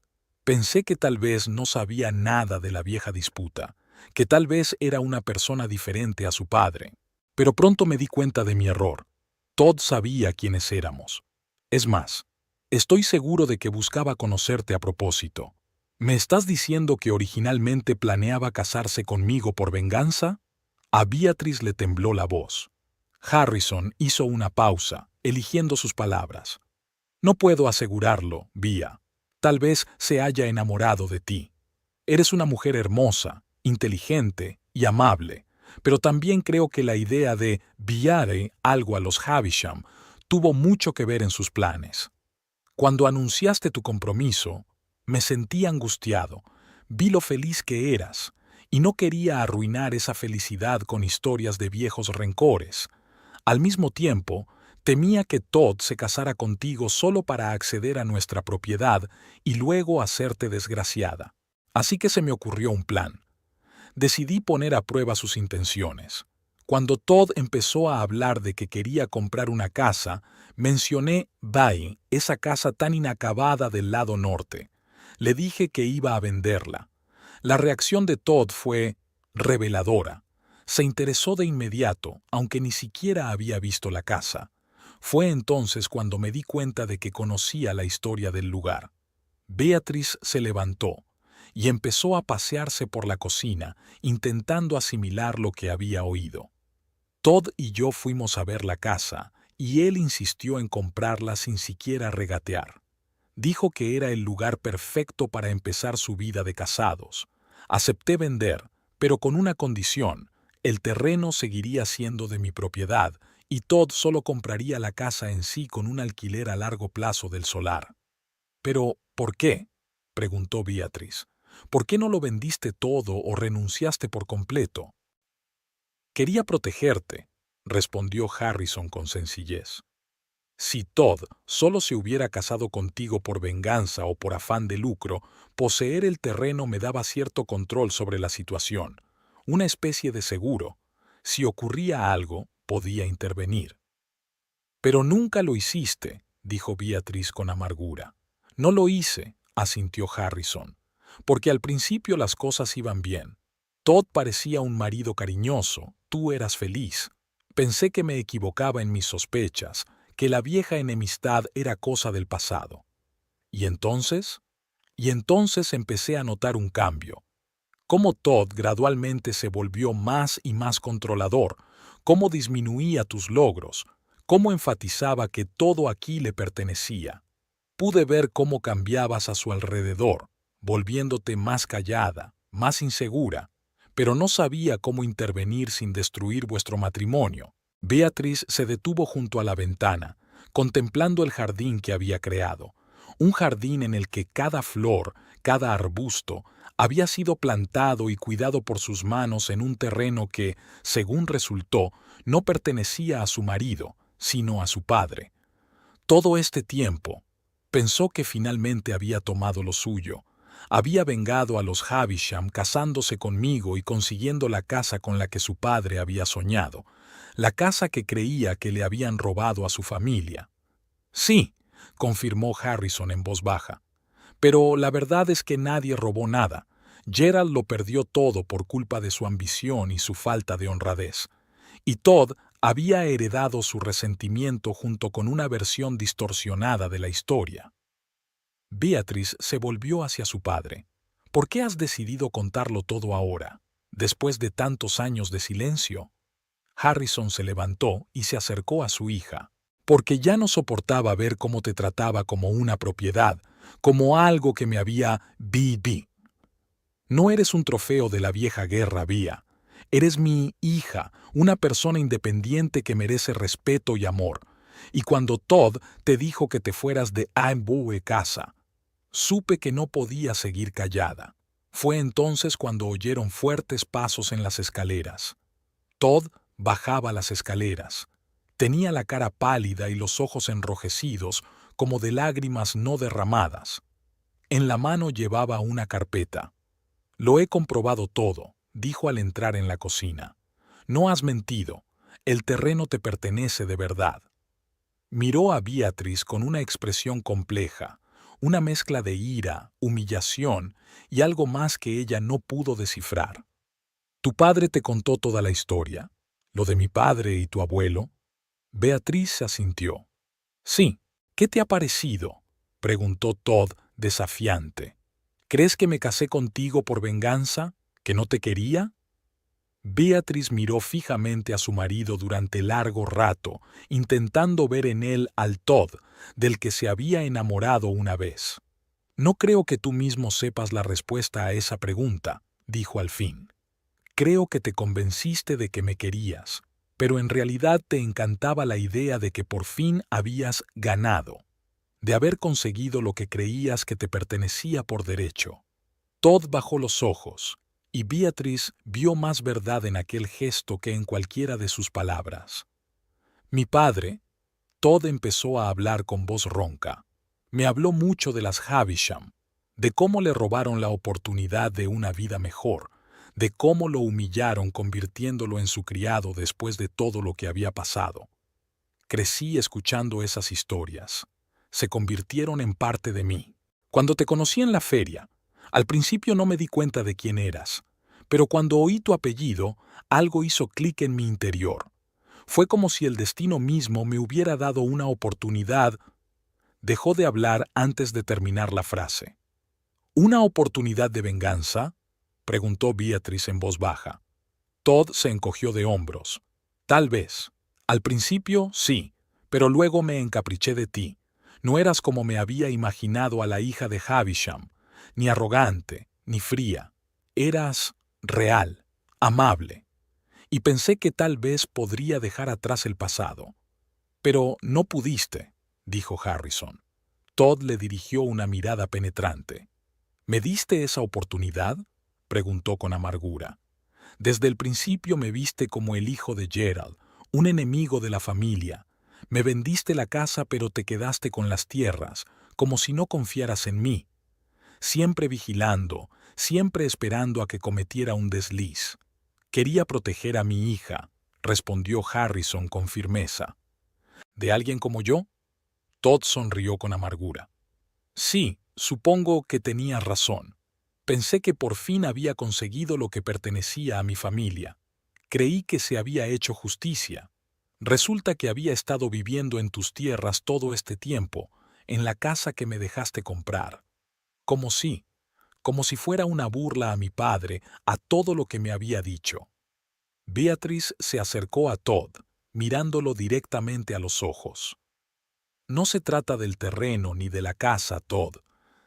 Pensé que tal vez no sabía nada de la vieja disputa, que tal vez era una persona diferente a su padre. Pero pronto me di cuenta de mi error. Todd sabía quiénes éramos. Es más, estoy seguro de que buscaba conocerte a propósito. ¿Me estás diciendo que originalmente planeaba casarse conmigo por venganza? A Beatrice le tembló la voz. Harrison hizo una pausa, eligiendo sus palabras. No puedo asegurarlo, Via. Tal vez se haya enamorado de ti. Eres una mujer hermosa, inteligente y amable, pero también creo que la idea de enviar algo a los Havisham tuvo mucho que ver en sus planes. Cuando anunciaste tu compromiso, me sentí angustiado, vi lo feliz que eras, y no quería arruinar esa felicidad con historias de viejos rencores. Al mismo tiempo, temía que Todd se casara contigo solo para acceder a nuestra propiedad y luego hacerte desgraciada. Así que se me ocurrió un plan. Decidí poner a prueba sus intenciones. Cuando Todd empezó a hablar de que quería comprar una casa, mencioné Bay, esa casa tan inacabada del lado norte. Le dije que iba a venderla. La reacción de Todd fue reveladora. Se interesó de inmediato, aunque ni siquiera había visto la casa. Fue entonces cuando me di cuenta de que conocía la historia del lugar. Beatriz se levantó y empezó a pasearse por la cocina, intentando asimilar lo que había oído. Todd y yo fuimos a ver la casa, y él insistió en comprarla sin siquiera regatear. Dijo que era el lugar perfecto para empezar su vida de casados. Acepté vender, pero con una condición: el terreno seguiría siendo de mi propiedad, y Todd solo compraría la casa en sí con un alquiler a largo plazo del solar. «¿Pero por qué?», preguntó Beatriz. «¿Por qué no lo vendiste todo o renunciaste por completo?» «Quería protegerte», respondió Harrison con sencillez. «Si Todd solo se hubiera casado contigo por venganza o por afán de lucro, poseer el terreno me daba cierto control sobre la situación, una especie de seguro. Si ocurría algo, podía intervenir». «Pero nunca lo hiciste», dijo Beatriz con amargura. «No lo hice», asintió Harrison, «porque al principio las cosas iban bien. Todd parecía un marido cariñoso, tú eras feliz. Pensé que me equivocaba en mis sospechas, que la vieja enemistad era cosa del pasado. ¿Y entonces? Y entonces empecé a notar un cambio. Cómo Todd gradualmente se volvió más y más controlador, cómo disminuía tus logros, cómo enfatizaba que todo aquí le pertenecía. Pude ver cómo cambiabas a su alrededor, volviéndote más callada, más insegura, pero no sabía cómo intervenir sin destruir vuestro matrimonio». Beatriz se detuvo junto a la ventana, contemplando el jardín que había creado, un jardín en el que cada flor, cada arbusto, había sido plantado y cuidado por sus manos en un terreno que, según resultó, no pertenecía a su marido, sino a su padre. Todo este tiempo, pensó que finalmente había tomado lo suyo. Había vengado a los Havisham casándose conmigo y consiguiendo la casa con la que su padre había soñado, la casa que creía que le habían robado a su familia. «Sí», confirmó Harrison en voz baja, «pero la verdad es que nadie robó nada. Gerald lo perdió todo por culpa de su ambición y su falta de honradez. Y Todd había heredado su resentimiento junto con una versión distorsionada de la historia». Beatriz se volvió hacia su padre. «¿Por qué has decidido contarlo todo ahora, después de tantos años de silencio?» Harrison se levantó y se acercó a su hija. «Porque ya no soportaba ver cómo te trataba como una propiedad, como algo que me había vivido. No eres un trofeo de la vieja guerra, Vía. Eres mi hija, una persona independiente que merece respeto y amor. Y cuando Todd te dijo que te fueras de Ambue casa, supe que no podía seguir callada. Fue entonces cuando oyeron fuertes pasos en las escaleras. Todd bajaba las escaleras. Tenía la cara pálida y los ojos enrojecidos como de lágrimas no derramadas. En la mano llevaba una carpeta. «Lo he comprobado todo», dijo al entrar en la cocina. «No has mentido. El terreno te pertenece de verdad». Miró a Beatriz con una expresión compleja, una mezcla de ira, humillación y algo más que ella no pudo descifrar. «¿Tu padre te contó toda la historia? ¿Lo de mi padre y tu abuelo?» Beatriz se asintió. «Sí». «¿Qué te ha parecido?», preguntó Todd desafiante. «¿Crees que me casé contigo por venganza? ¿Que no te quería?». Beatriz miró fijamente a su marido durante largo rato, intentando ver en él al Todd, del que se había enamorado una vez. «No creo que tú mismo sepas la respuesta a esa pregunta», dijo al fin. «Creo que te convenciste de que me querías, pero en realidad te encantaba la idea de que por fin habías ganado, de haber conseguido lo que creías que te pertenecía por derecho». Todd bajó los ojos, y Beatriz vio más verdad en aquel gesto que en cualquiera de sus palabras. «Mi padre», Todd empezó a hablar con voz ronca, «me habló mucho de las Havisham, de cómo le robaron la oportunidad de una vida mejor, de cómo lo humillaron convirtiéndolo en su criado después de todo lo que había pasado. Crecí escuchando esas historias. Se convirtieron en parte de mí. Cuando te conocí en la feria, al principio no me di cuenta de quién eras, pero cuando oí tu apellido, algo hizo clic en mi interior. Fue como si el destino mismo me hubiera dado una oportunidad». Dejó de hablar antes de terminar la frase. «¿Una oportunidad de venganza?», preguntó Beatriz en voz baja. Todd se encogió de hombros. «Tal vez. Al principio, sí, pero luego me encapriché de ti. No eras como me había imaginado a la hija de Havisham, ni arrogante, ni fría. Eras real, amable. Y pensé que tal vez podría dejar atrás el pasado. Pero no pudiste», dijo Harrison. Todd le dirigió una mirada penetrante. «¿Me diste esa oportunidad?», preguntó con amargura. «Desde el principio me viste como el hijo de Gerald, un enemigo de la familia. Me vendiste la casa pero te quedaste con las tierras, como si no confiaras en mí. Siempre vigilando, siempre esperando a que cometiera un desliz. Quería proteger a mi hija», respondió Harrison con firmeza. «¿De alguien como yo?». Todd sonrió con amargura. «Sí, supongo que tenías razón. Pensé que por fin había conseguido lo que pertenecía a mi familia. Creí que se había hecho justicia. Resulta que había estado viviendo en tus tierras todo este tiempo, en la casa que me dejaste comprar. Como si fuera una burla a mi padre, a todo lo que me había dicho». Beatriz se acercó a Todd, mirándolo directamente a los ojos. «No se trata del terreno ni de la casa, Todd.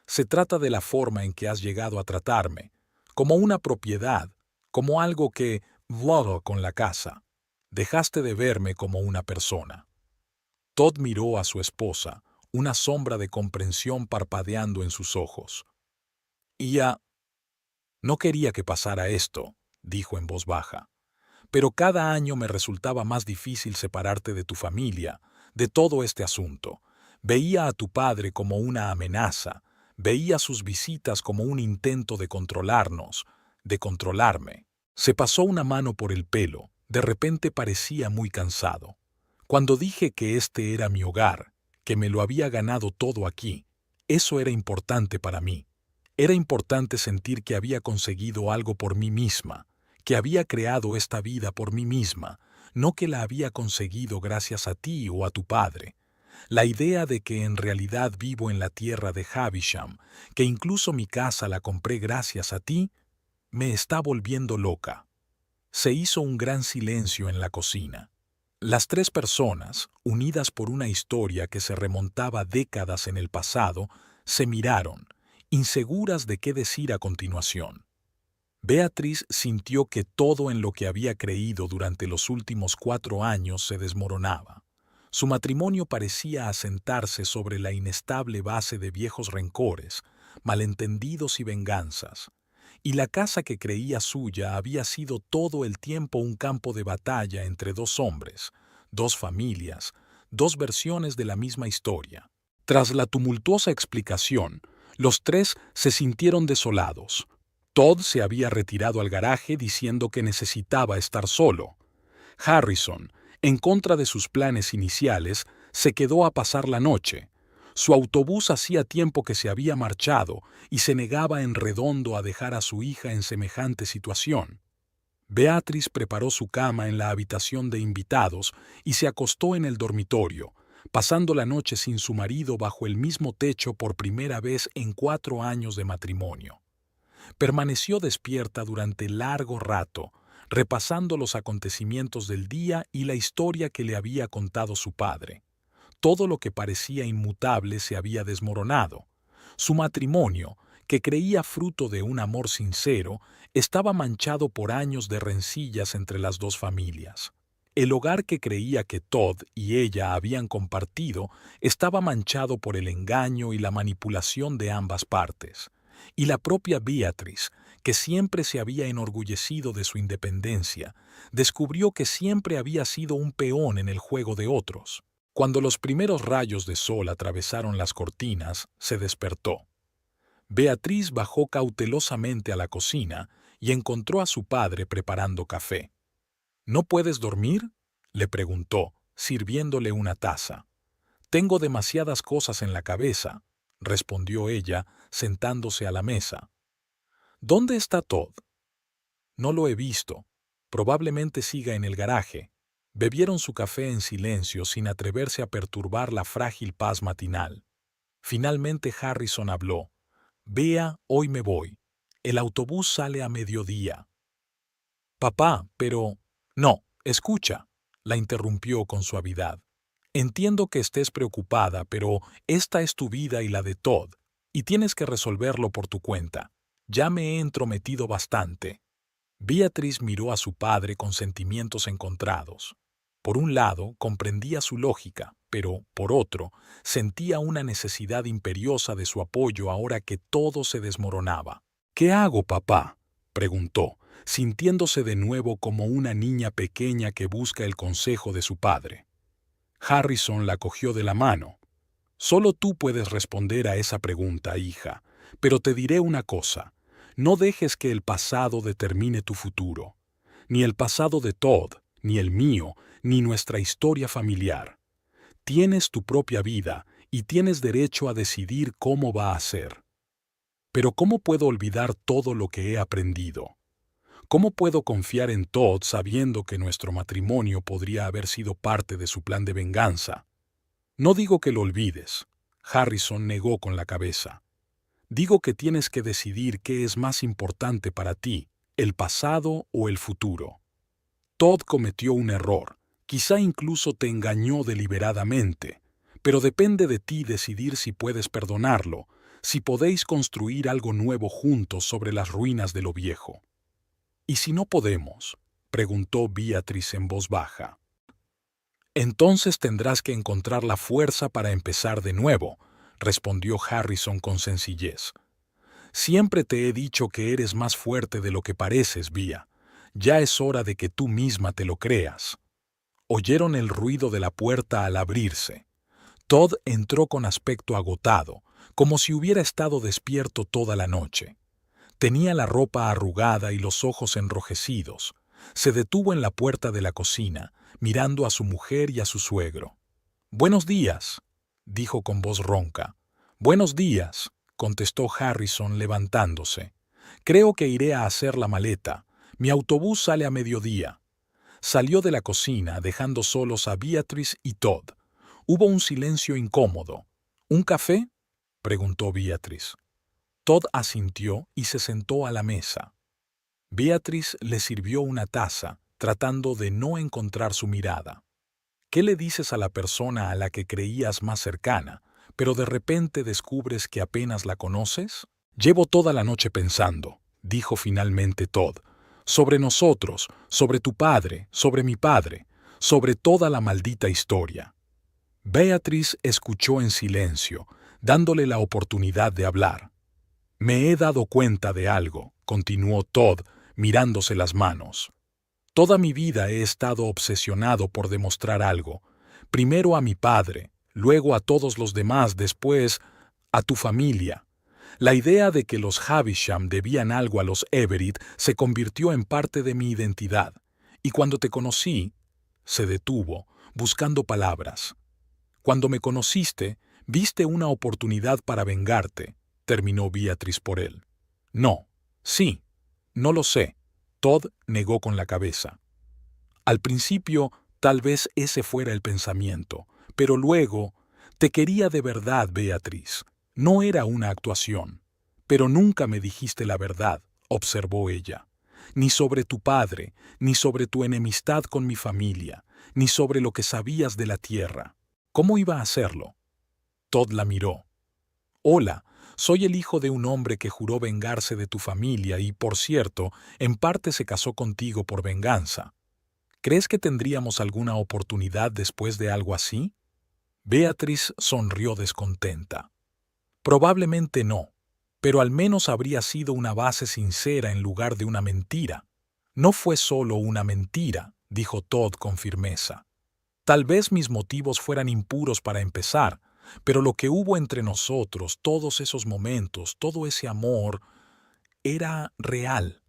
Se trata de la forma en que has llegado a tratarme, como una propiedad, como algo que vlogo con la casa. Dejaste de verme como una persona». Todd miró a su esposa, una sombra de comprensión parpadeando en sus ojos. «Y ya... No quería que pasara esto», dijo en voz baja. «Pero cada año me resultaba más difícil separarte de tu familia, de todo este asunto. Veía a tu padre como una amenaza, veía sus visitas como un intento de controlarnos, de controlarme». Se pasó una mano por el pelo, de repente parecía muy cansado. «Cuando dije que este era mi hogar, que me lo había ganado todo aquí, eso era importante para mí. Era importante sentir que había conseguido algo por mí misma, que había creado esta vida por mí misma, no que la había conseguido gracias a ti o a tu padre. La idea de que en realidad vivo en la tierra de Havisham, que incluso mi casa la compré gracias a ti, me está volviendo loca». Se hizo un gran silencio en la cocina. Las tres personas, unidas por una historia que se remontaba décadas en el pasado, se miraron, inseguras de qué decir a continuación. Beatriz sintió que todo en lo que había creído durante los últimos 4 años se desmoronaba. Su matrimonio parecía asentarse sobre la inestable base de viejos rencores, malentendidos y venganzas. Y la casa que creía suya había sido todo el tiempo un campo de batalla entre 2 hombres, 2 familias, 2 versiones de la misma historia. Tras la tumultuosa explicación, los 3 se sintieron desolados. Todd se había retirado al garaje diciendo que necesitaba estar solo. Harrison, en contra de sus planes iniciales, se quedó a pasar la noche. Su autobús hacía tiempo que se había marchado y se negaba en redondo a dejar a su hija en semejante situación. Beatriz preparó su cama en la habitación de invitados y se acostó en el dormitorio, pasando la noche sin su marido bajo el mismo techo por primera vez en 4 años de matrimonio. Permaneció despierta durante largo rato, repasando los acontecimientos del día y la historia que le había contado su padre. Todo lo que parecía inmutable se había desmoronado. Su matrimonio, que creía fruto de un amor sincero, estaba manchado por años de rencillas entre las dos familias. El hogar que creía que Todd y ella habían compartido estaba manchado por el engaño y la manipulación de ambas partes. Y la propia Beatrice, que siempre se había enorgullecido de su independencia, descubrió que siempre había sido un peón en el juego de otros. Cuando los primeros rayos de sol atravesaron las cortinas, se despertó. Beatriz bajó cautelosamente a la cocina y encontró a su padre preparando café. ¿No puedes dormir?, le preguntó, sirviéndole una taza. Tengo demasiadas cosas en la cabeza, respondió ella, sentándose a la mesa. ¿Dónde está Todd? No lo he visto. Probablemente siga en el garaje. Bebieron su café en silencio sin atreverse a perturbar la frágil paz matinal. Finalmente Harrison habló. Bea, hoy me voy. El autobús sale a mediodía. Papá, pero... No, escucha, la interrumpió con suavidad. Entiendo que estés preocupada, pero esta es tu vida y la de Todd, y tienes que resolverlo por tu cuenta. Ya me he entrometido bastante. Beatriz miró a su padre con sentimientos encontrados. Por un lado, comprendía su lógica, pero, por otro, sentía una necesidad imperiosa de su apoyo ahora que todo se desmoronaba. ¿Qué hago, papá?, preguntó, sintiéndose de nuevo como una niña pequeña que busca el consejo de su padre. Harrison la cogió de la mano. Solo tú puedes responder a esa pregunta, hija, pero te diré una cosa. No dejes que el pasado determine tu futuro. Ni el pasado de Todd, ni el mío, ni nuestra historia familiar. Tienes tu propia vida y tienes derecho a decidir cómo va a ser. Pero ¿cómo puedo olvidar todo lo que he aprendido? ¿Cómo puedo confiar en Todd sabiendo que nuestro matrimonio podría haber sido parte de su plan de venganza? No digo que lo olvides. Harrison negó con la cabeza. Digo que tienes que decidir qué es más importante para ti, el pasado o el futuro. Todd cometió un error, quizá incluso te engañó deliberadamente, pero depende de ti decidir si puedes perdonarlo, si podéis construir algo nuevo juntos sobre las ruinas de lo viejo. ¿Y si no podemos?, preguntó Beatriz en voz baja. Entonces tendrás que encontrar la fuerza para empezar de nuevo, respondió Harrison con sencillez. Siempre te he dicho que eres más fuerte de lo que pareces, Bea. Ya es hora de que tú misma te lo creas. Oyeron el ruido de la puerta al abrirse. Todd entró con aspecto agotado, como si hubiera estado despierto toda la noche. Tenía la ropa arrugada y los ojos enrojecidos. Se detuvo en la puerta de la cocina, mirando a su mujer y a su suegro. «Buenos días», dijo con voz ronca. «Buenos días», contestó Harrison levantándose. «Creo que iré a hacer la maleta. Mi autobús sale a mediodía». Salió de la cocina, dejando solos a Beatriz y Todd. Hubo un silencio incómodo. «¿Un café?», preguntó Beatriz. Todd asintió y se sentó a la mesa. Beatriz le sirvió una taza, tratando de no encontrar su mirada. ¿Qué le dices a la persona a la que creías más cercana, pero de repente descubres que apenas la conoces? Llevo toda la noche pensando, dijo finalmente Todd, sobre nosotros, sobre tu padre, sobre mi padre, sobre toda la maldita historia. Beatriz escuchó en silencio, dándole la oportunidad de hablar. Me he dado cuenta de algo, continuó Todd, mirándose las manos. Toda mi vida he estado obsesionado por demostrar algo. Primero a mi padre, luego a todos los demás, después a tu familia. La idea de que los Havisham debían algo a los Everett se convirtió en parte de mi identidad. Y cuando te conocí, se detuvo, buscando palabras. Cuando me conociste, viste una oportunidad para vengarte, terminó Beatriz por él. No, sí, no lo sé. Todd negó con la cabeza. Al principio, tal vez ese fuera el pensamiento, pero luego, te quería de verdad, Beatriz. No era una actuación. Pero nunca me dijiste la verdad, observó ella. ni sobre tu padre, ni sobre tu enemistad con mi familia, ni sobre lo que sabías de la tierra. ¿Cómo iba a hacerlo? Todd la miró. Hola, soy el hijo de un hombre que juró vengarse de tu familia y, por cierto, en parte se casó contigo por venganza. ¿Crees que tendríamos alguna oportunidad después de algo así? Beatriz sonrió descontenta. Probablemente no, pero al menos habría sido una base sincera en lugar de una mentira. No fue solo una mentira, dijo Todd con firmeza. Tal vez mis motivos fueran impuros para empezar, pero lo que hubo entre nosotros, todos esos momentos, todo ese amor, era real.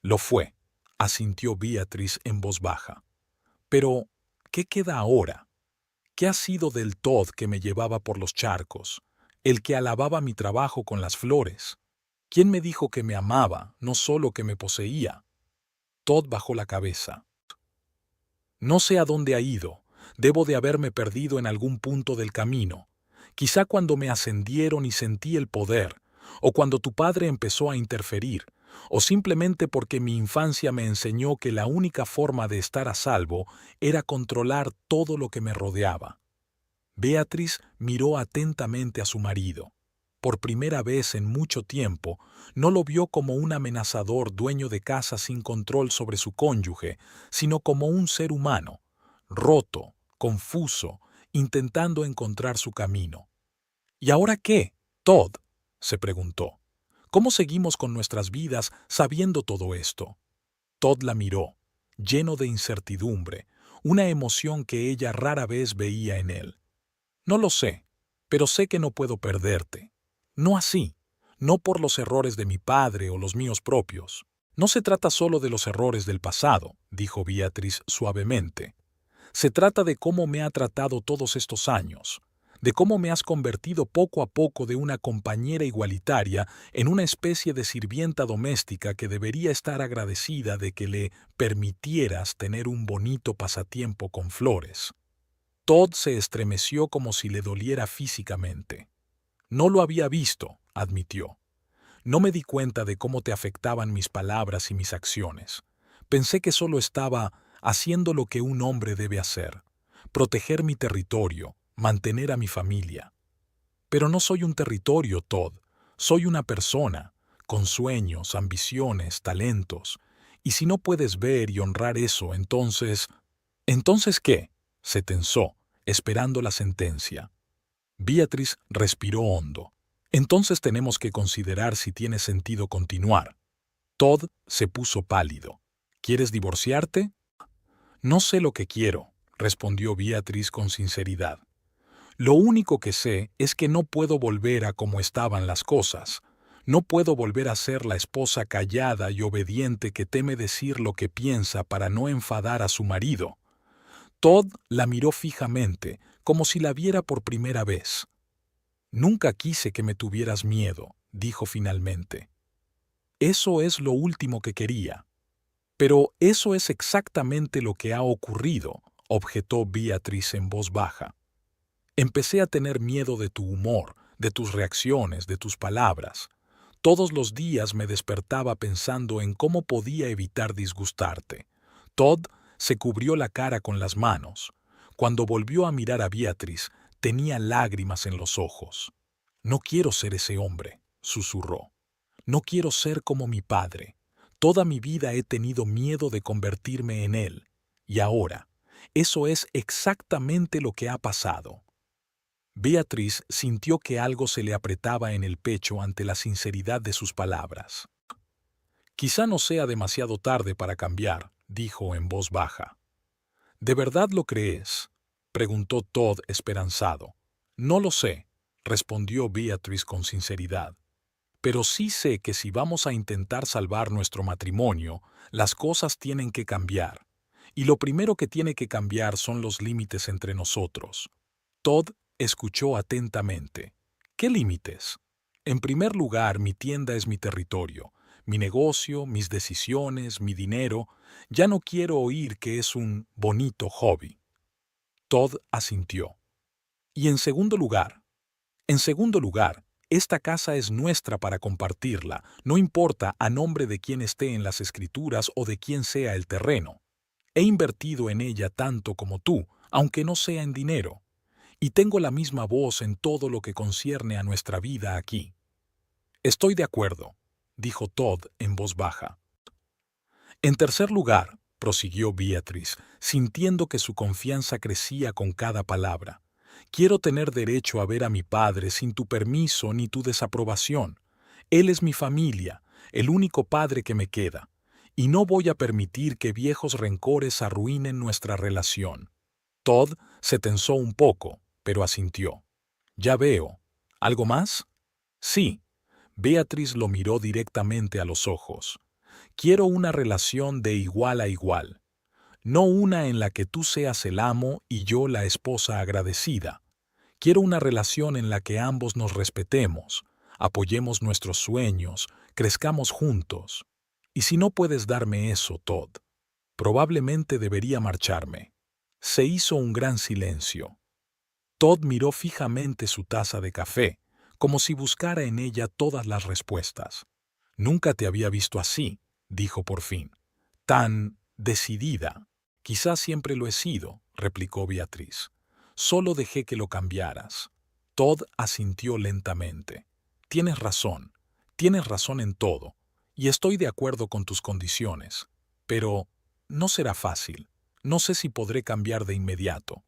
Lo fue, asintió Beatriz en voz baja. Pero, ¿qué queda ahora? ¿Qué ha sido del Todd que me llevaba por los charcos, el que alababa mi trabajo con las flores? ¿Quién me dijo que me amaba, no solo que me poseía? Todd bajó la cabeza. No sé a dónde ha ido. Debo de haberme perdido en algún punto del camino. Quizá cuando me ascendieron y sentí el poder, o cuando tu padre empezó a interferir, o simplemente porque mi infancia me enseñó que la única forma de estar a salvo era controlar todo lo que me rodeaba. Beatriz miró atentamente a su marido. Por primera vez en mucho tiempo, no lo vio como un amenazador dueño de casa sin control sobre su cónyuge, sino como un ser humano, roto, confuso, intentando encontrar su camino. ¿Y ahora qué, Todd?, se preguntó. ¿Cómo seguimos con nuestras vidas sabiendo todo esto? Todd la miró, lleno de incertidumbre, una emoción que ella rara vez veía en él. No lo sé, pero sé que no puedo perderte. No así, no por los errores de mi padre o los míos propios. No se trata solo de los errores del pasado, dijo Beatriz suavemente. Se trata de cómo me ha tratado todos estos años, de cómo me has convertido poco a poco de una compañera igualitaria en una especie de sirvienta doméstica que debería estar agradecida de que le permitieras tener un bonito pasatiempo con flores. Todd se estremeció como si le doliera físicamente. No lo había visto, admitió. No me di cuenta de cómo te afectaban mis palabras y mis acciones. Pensé que solo estaba haciendo lo que un hombre debe hacer, proteger mi territorio, mantener a mi familia. Pero no soy un territorio, Todd. Soy una persona, con sueños, ambiciones, talentos. Y si no puedes ver y honrar eso, entonces... ¿Entonces qué? Se tensó, esperando la sentencia. Beatriz respiró hondo. Entonces tenemos que considerar si tiene sentido continuar. Todd se puso pálido. ¿Quieres divorciarte? No sé lo que quiero, respondió Beatriz con sinceridad. Lo único que sé es que no puedo volver a como estaban las cosas. No puedo volver a ser la esposa callada y obediente que teme decir lo que piensa para no enfadar a su marido. Todd la miró fijamente, como si la viera por primera vez. Nunca quise que me tuvieras miedo, dijo finalmente. Eso es lo último que quería. Pero eso es exactamente lo que ha ocurrido, objetó Beatriz en voz baja. Empecé a tener miedo de tu humor, de tus reacciones, de tus palabras. Todos los días me despertaba pensando en cómo podía evitar disgustarte. Todd se cubrió la cara con las manos. Cuando volvió a mirar a Beatriz, tenía lágrimas en los ojos. No quiero ser ese hombre, susurró. No quiero ser como mi padre. Toda mi vida he tenido miedo de convertirme en él. Y ahora, eso es exactamente lo que ha pasado. Beatriz sintió que algo se le apretaba en el pecho ante la sinceridad de sus palabras. Quizá no sea demasiado tarde para cambiar, dijo en voz baja. ¿De verdad lo crees?, preguntó Todd esperanzado. No lo sé, respondió Beatriz con sinceridad. Pero sí sé que si vamos a intentar salvar nuestro matrimonio, las cosas tienen que cambiar. Y lo primero que tiene que cambiar son los límites entre nosotros. Todd escuchó atentamente. ¿Qué límites? En primer lugar, mi tienda es mi territorio, mi negocio, mis decisiones, mi dinero. Ya no quiero oír que es un bonito hobby. Todd asintió. Y en segundo lugar, Esta casa es nuestra para compartirla, no importa a nombre de quién esté en las escrituras o de quién sea el terreno. He invertido en ella tanto como tú, aunque no sea en dinero, y tengo la misma voz en todo lo que concierne a nuestra vida aquí. Estoy de acuerdo, dijo Todd en voz baja. En tercer lugar, prosiguió Beatrice, sintiendo que su confianza crecía con cada palabra. Quiero tener derecho a ver a mi padre sin tu permiso ni tu desaprobación. Él es mi familia, el único padre que me queda, y no voy a permitir que viejos rencores arruinen nuestra relación. Todd se tensó un poco, pero asintió. Ya veo. ¿Algo más? Sí. Beatrice lo miró directamente a los ojos. Quiero una relación de igual a igual. No una en la que tú seas el amo y yo la esposa agradecida. Quiero una relación en la que ambos nos respetemos, apoyemos nuestros sueños, crezcamos juntos. Y si no puedes darme eso, Todd, probablemente debería marcharme. Se hizo un gran silencio. Todd miró fijamente su taza de café, como si buscara en ella todas las respuestas. Nunca te había visto así, dijo por fin. Tan decidida. Quizás siempre lo he sido, replicó Beatrice. Solo dejé que lo cambiaras. Todd asintió lentamente. Tienes razón en todo, y estoy de acuerdo con tus condiciones. Pero no será fácil. No sé si podré cambiar de inmediato.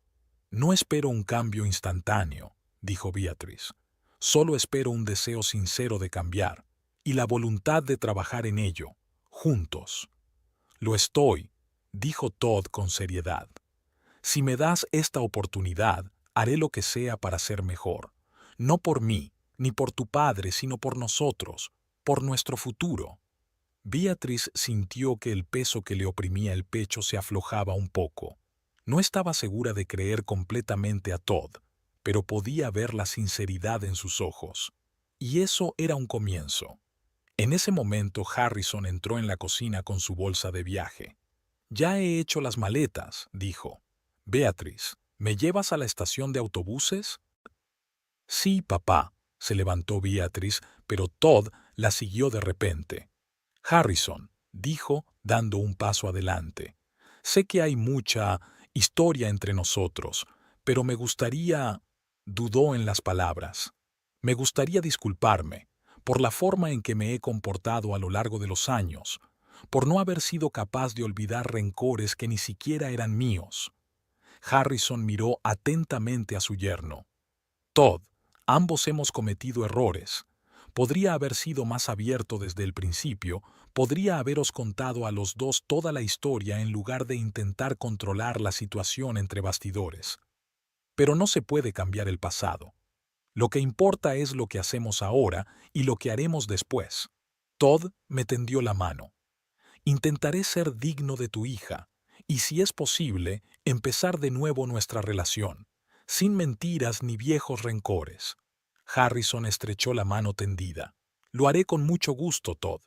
No espero un cambio instantáneo, dijo Beatrice. Solo espero un deseo sincero de cambiar y la voluntad de trabajar en ello, juntos. Lo estoy, dijo Todd con seriedad. Si me das esta oportunidad, haré lo que sea para ser mejor. No por mí, ni por tu padre, sino por nosotros, por nuestro futuro. Beatrice sintió que el peso que le oprimía el pecho se aflojaba un poco. No estaba segura de creer completamente a Todd, pero podía ver la sinceridad en sus ojos. Y eso era un comienzo. En ese momento Harrison entró en la cocina con su bolsa de viaje. «Ya he hecho las maletas», dijo. «Beatrice, ¿me llevas a la estación de autobuses?» «Sí, papá», se levantó Beatrice, pero Todd la siguió de repente. «Harrison», dijo, dando un paso adelante. «Sé que hay mucha historia entre nosotros, pero me gustaría...» Dudó en las palabras. «Me gustaría disculparme por la forma en que me he comportado a lo largo de los años, por no haber sido capaz de olvidar rencores que ni siquiera eran míos». Harrison miró atentamente a su yerno. «Todd, ambos hemos cometido errores. Podría haber sido más abierto desde el principio, podría haberos contado a los dos toda la historia en lugar de intentar controlar la situación entre bastidores. Pero no se puede cambiar el pasado. Lo que importa es lo que hacemos ahora y lo que haremos después». Todd me tendió la mano. «Intentaré ser digno de tu hija, y si es posible, empezar de nuevo nuestra relación, sin mentiras ni viejos rencores». Harrison estrechó la mano tendida. «Lo haré con mucho gusto, Todd,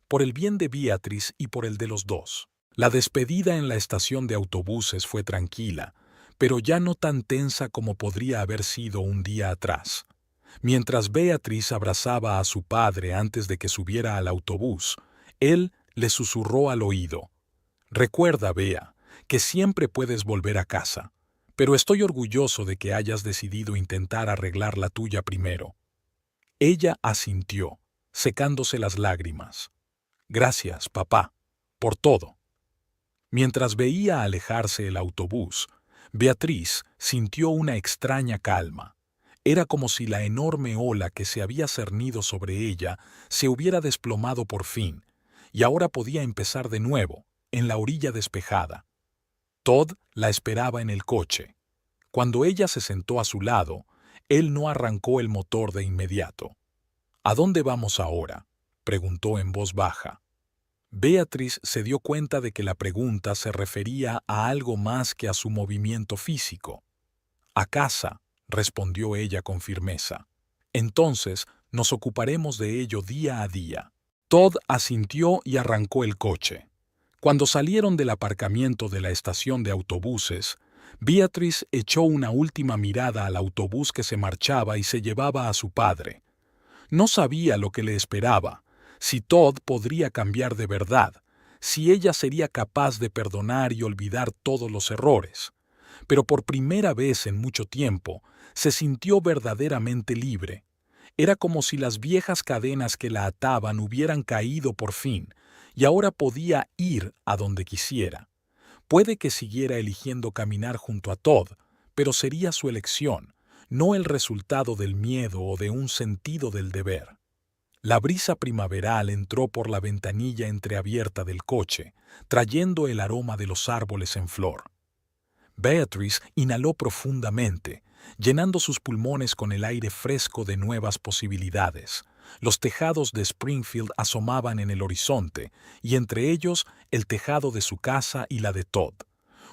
por el bien de Beatrice y por el de los dos». La despedida en la estación de autobuses fue tranquila, pero ya no tan tensa como podría haber sido un día atrás. Mientras Beatrice abrazaba a su padre antes de que subiera al autobús, él le susurró al oído: «Recuerda, Bea, que siempre puedes volver a casa, pero estoy orgulloso de que hayas decidido intentar arreglar la tuya primero». Ella asintió, secándose las lágrimas. «Gracias, papá, por todo». Mientras veía alejarse el autobús, Beatrice sintió una extraña calma. Era como si la enorme ola que se había cernido sobre ella se hubiera desplomado por fin, y ahora podía empezar de nuevo, en la orilla despejada. Todd la esperaba en el coche. Cuando ella se sentó a su lado, él no arrancó el motor de inmediato. «¿A dónde vamos ahora?», preguntó en voz baja. Beatrice se dio cuenta de que la pregunta se refería a algo más que a su movimiento físico. «A casa», respondió ella con firmeza. «Entonces nos ocuparemos de ello día a día». Todd asintió y arrancó el coche. Cuando salieron del aparcamiento de la estación de autobuses, Beatrice echó una última mirada al autobús que se marchaba y se llevaba a su padre. No sabía lo que le esperaba, si Todd podría cambiar de verdad, si ella sería capaz de perdonar y olvidar todos los errores. Pero por primera vez en mucho tiempo, se sintió verdaderamente libre. Era como si las viejas cadenas que la ataban hubieran caído por fin, y ahora podía ir a donde quisiera. Puede que siguiera eligiendo caminar junto a Todd, pero sería su elección, no el resultado del miedo o de un sentido del deber. La brisa primaveral entró por la ventanilla entreabierta del coche, trayendo el aroma de los árboles en flor. Beatrice inhaló profundamente, llenando sus pulmones con el aire fresco de nuevas posibilidades. Los tejados de Springfield asomaban en el horizonte, y entre ellos el tejado de su casa y la de Todd.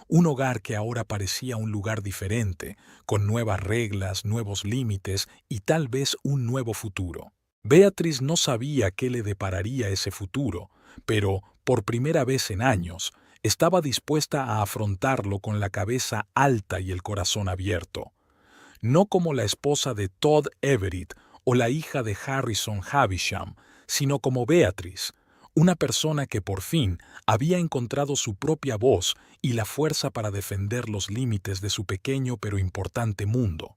Un hogar que ahora parecía un lugar diferente, con nuevas reglas, nuevos límites y tal vez un nuevo futuro. Beatrice no sabía qué le depararía ese futuro, pero, por primera vez en años, estaba dispuesta a afrontarlo con la cabeza alta y el corazón abierto. No como la esposa de Todd Everett o la hija de Harrison Havisham, sino como Beatrice, una persona que por fin había encontrado su propia voz y la fuerza para defender los límites de su pequeño pero importante mundo.